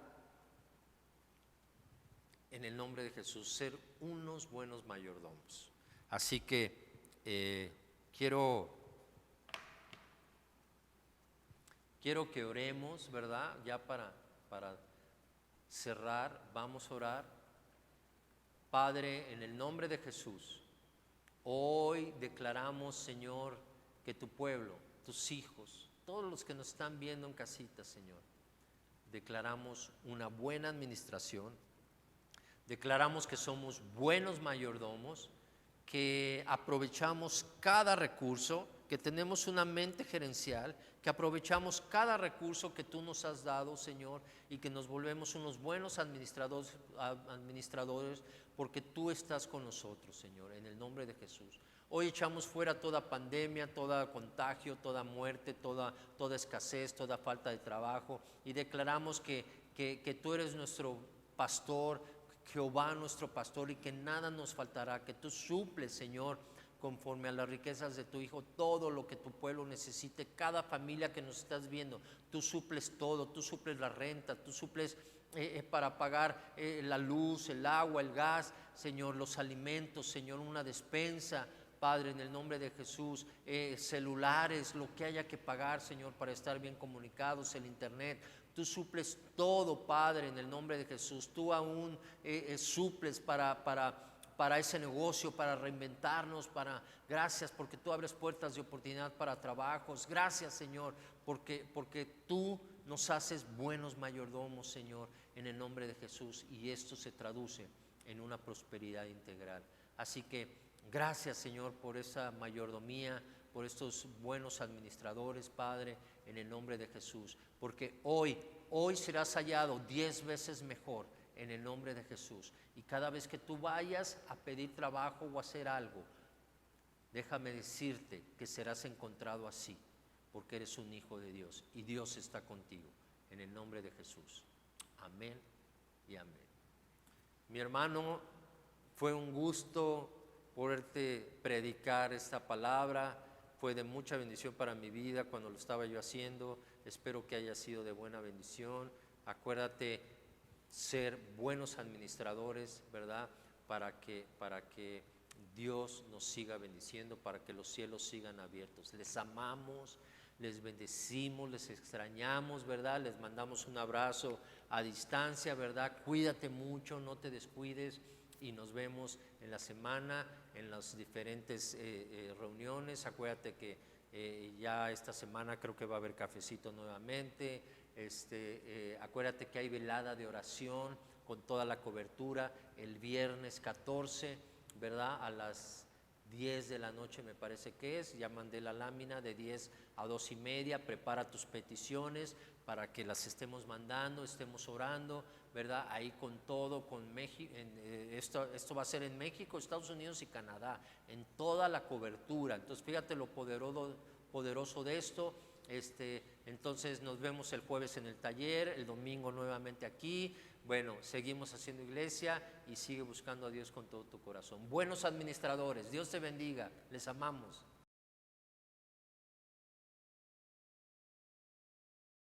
A: en el nombre de Jesús, ser unos buenos mayordomos. Así que quiero que oremos, ¿verdad? Ya para cerrar, vamos a orar. Padre, en el nombre de Jesús, hoy declaramos, Señor, que tu pueblo, tus hijos, todos los que nos están viendo en casita, Señor, declaramos una buena administración, declaramos que somos buenos mayordomos, que aprovechamos cada recurso, que tenemos una mente gerencial, que aprovechamos cada recurso que tú nos has dado, Señor, y que nos volvemos unos buenos administradores, porque tú estás con nosotros, Señor, en el nombre de Jesús. Hoy echamos fuera toda pandemia, todo contagio, toda muerte, toda escasez, toda falta de trabajo, y declaramos que tú eres nuestro pastor, Jehová nuestro pastor, y que nada nos faltará, que tú suples, Señor, conforme a las riquezas de tu Hijo, todo lo que tu pueblo necesite, cada familia que nos estás viendo, tú suples todo, tú suples la renta, tú suples para pagar la luz, el agua, el gas, Señor, los alimentos, Señor, una despensa, Padre, en el nombre de Jesús, celulares, lo que haya que pagar, Señor, para estar bien comunicados, el internet. Tú suples todo, Padre, en el nombre de Jesús. Tú aún suples para ese negocio, para reinventarnos, gracias porque tú abres puertas de oportunidad para trabajos. Gracias, Señor, porque tú nos haces buenos mayordomos, Señor, en el nombre de Jesús, y esto se traduce en una prosperidad integral. Así que gracias, Señor, por esa mayordomía, por estos buenos administradores, Padre, en el nombre de Jesús, porque hoy serás hallado 10 veces mejor en el nombre de Jesús. Y cada vez que tú vayas a pedir trabajo o hacer algo, déjame decirte que serás encontrado así, porque eres un hijo de Dios y Dios está contigo, en el nombre de Jesús. Amén y amén. Mi hermano, fue un gusto poderte predicar esta palabra. Fue de mucha bendición para mi vida cuando lo estaba yo haciendo. Espero que haya sido de buena bendición. Acuérdate ser buenos administradores, ¿verdad? Para que Dios nos siga bendiciendo, para que los cielos sigan abiertos. Les amamos, les bendecimos, les extrañamos, ¿verdad? Les mandamos un abrazo a distancia, ¿verdad? Cuídate mucho, no te descuides, y nos vemos en la semana en las diferentes reuniones. Acuérdate que ya esta semana creo que va a haber cafecito nuevamente. Acuérdate que hay velada de oración con toda la cobertura el viernes 14, ¿verdad? A las 10 de la noche me parece que es. Ya mandé la lámina de 10 a 2:30. Prepara tus peticiones para que las estemos mandando, estemos orando, ¿verdad? Ahí con todo, con México. Esto va a ser en México, Estados Unidos y Canadá, en toda la cobertura. Entonces fíjate lo poderoso de esto. Entonces nos vemos el jueves en el taller, el domingo nuevamente aquí. Bueno, seguimos haciendo iglesia y sigue buscando a Dios con todo tu corazón. Buenos administradores, Dios te bendiga, les amamos.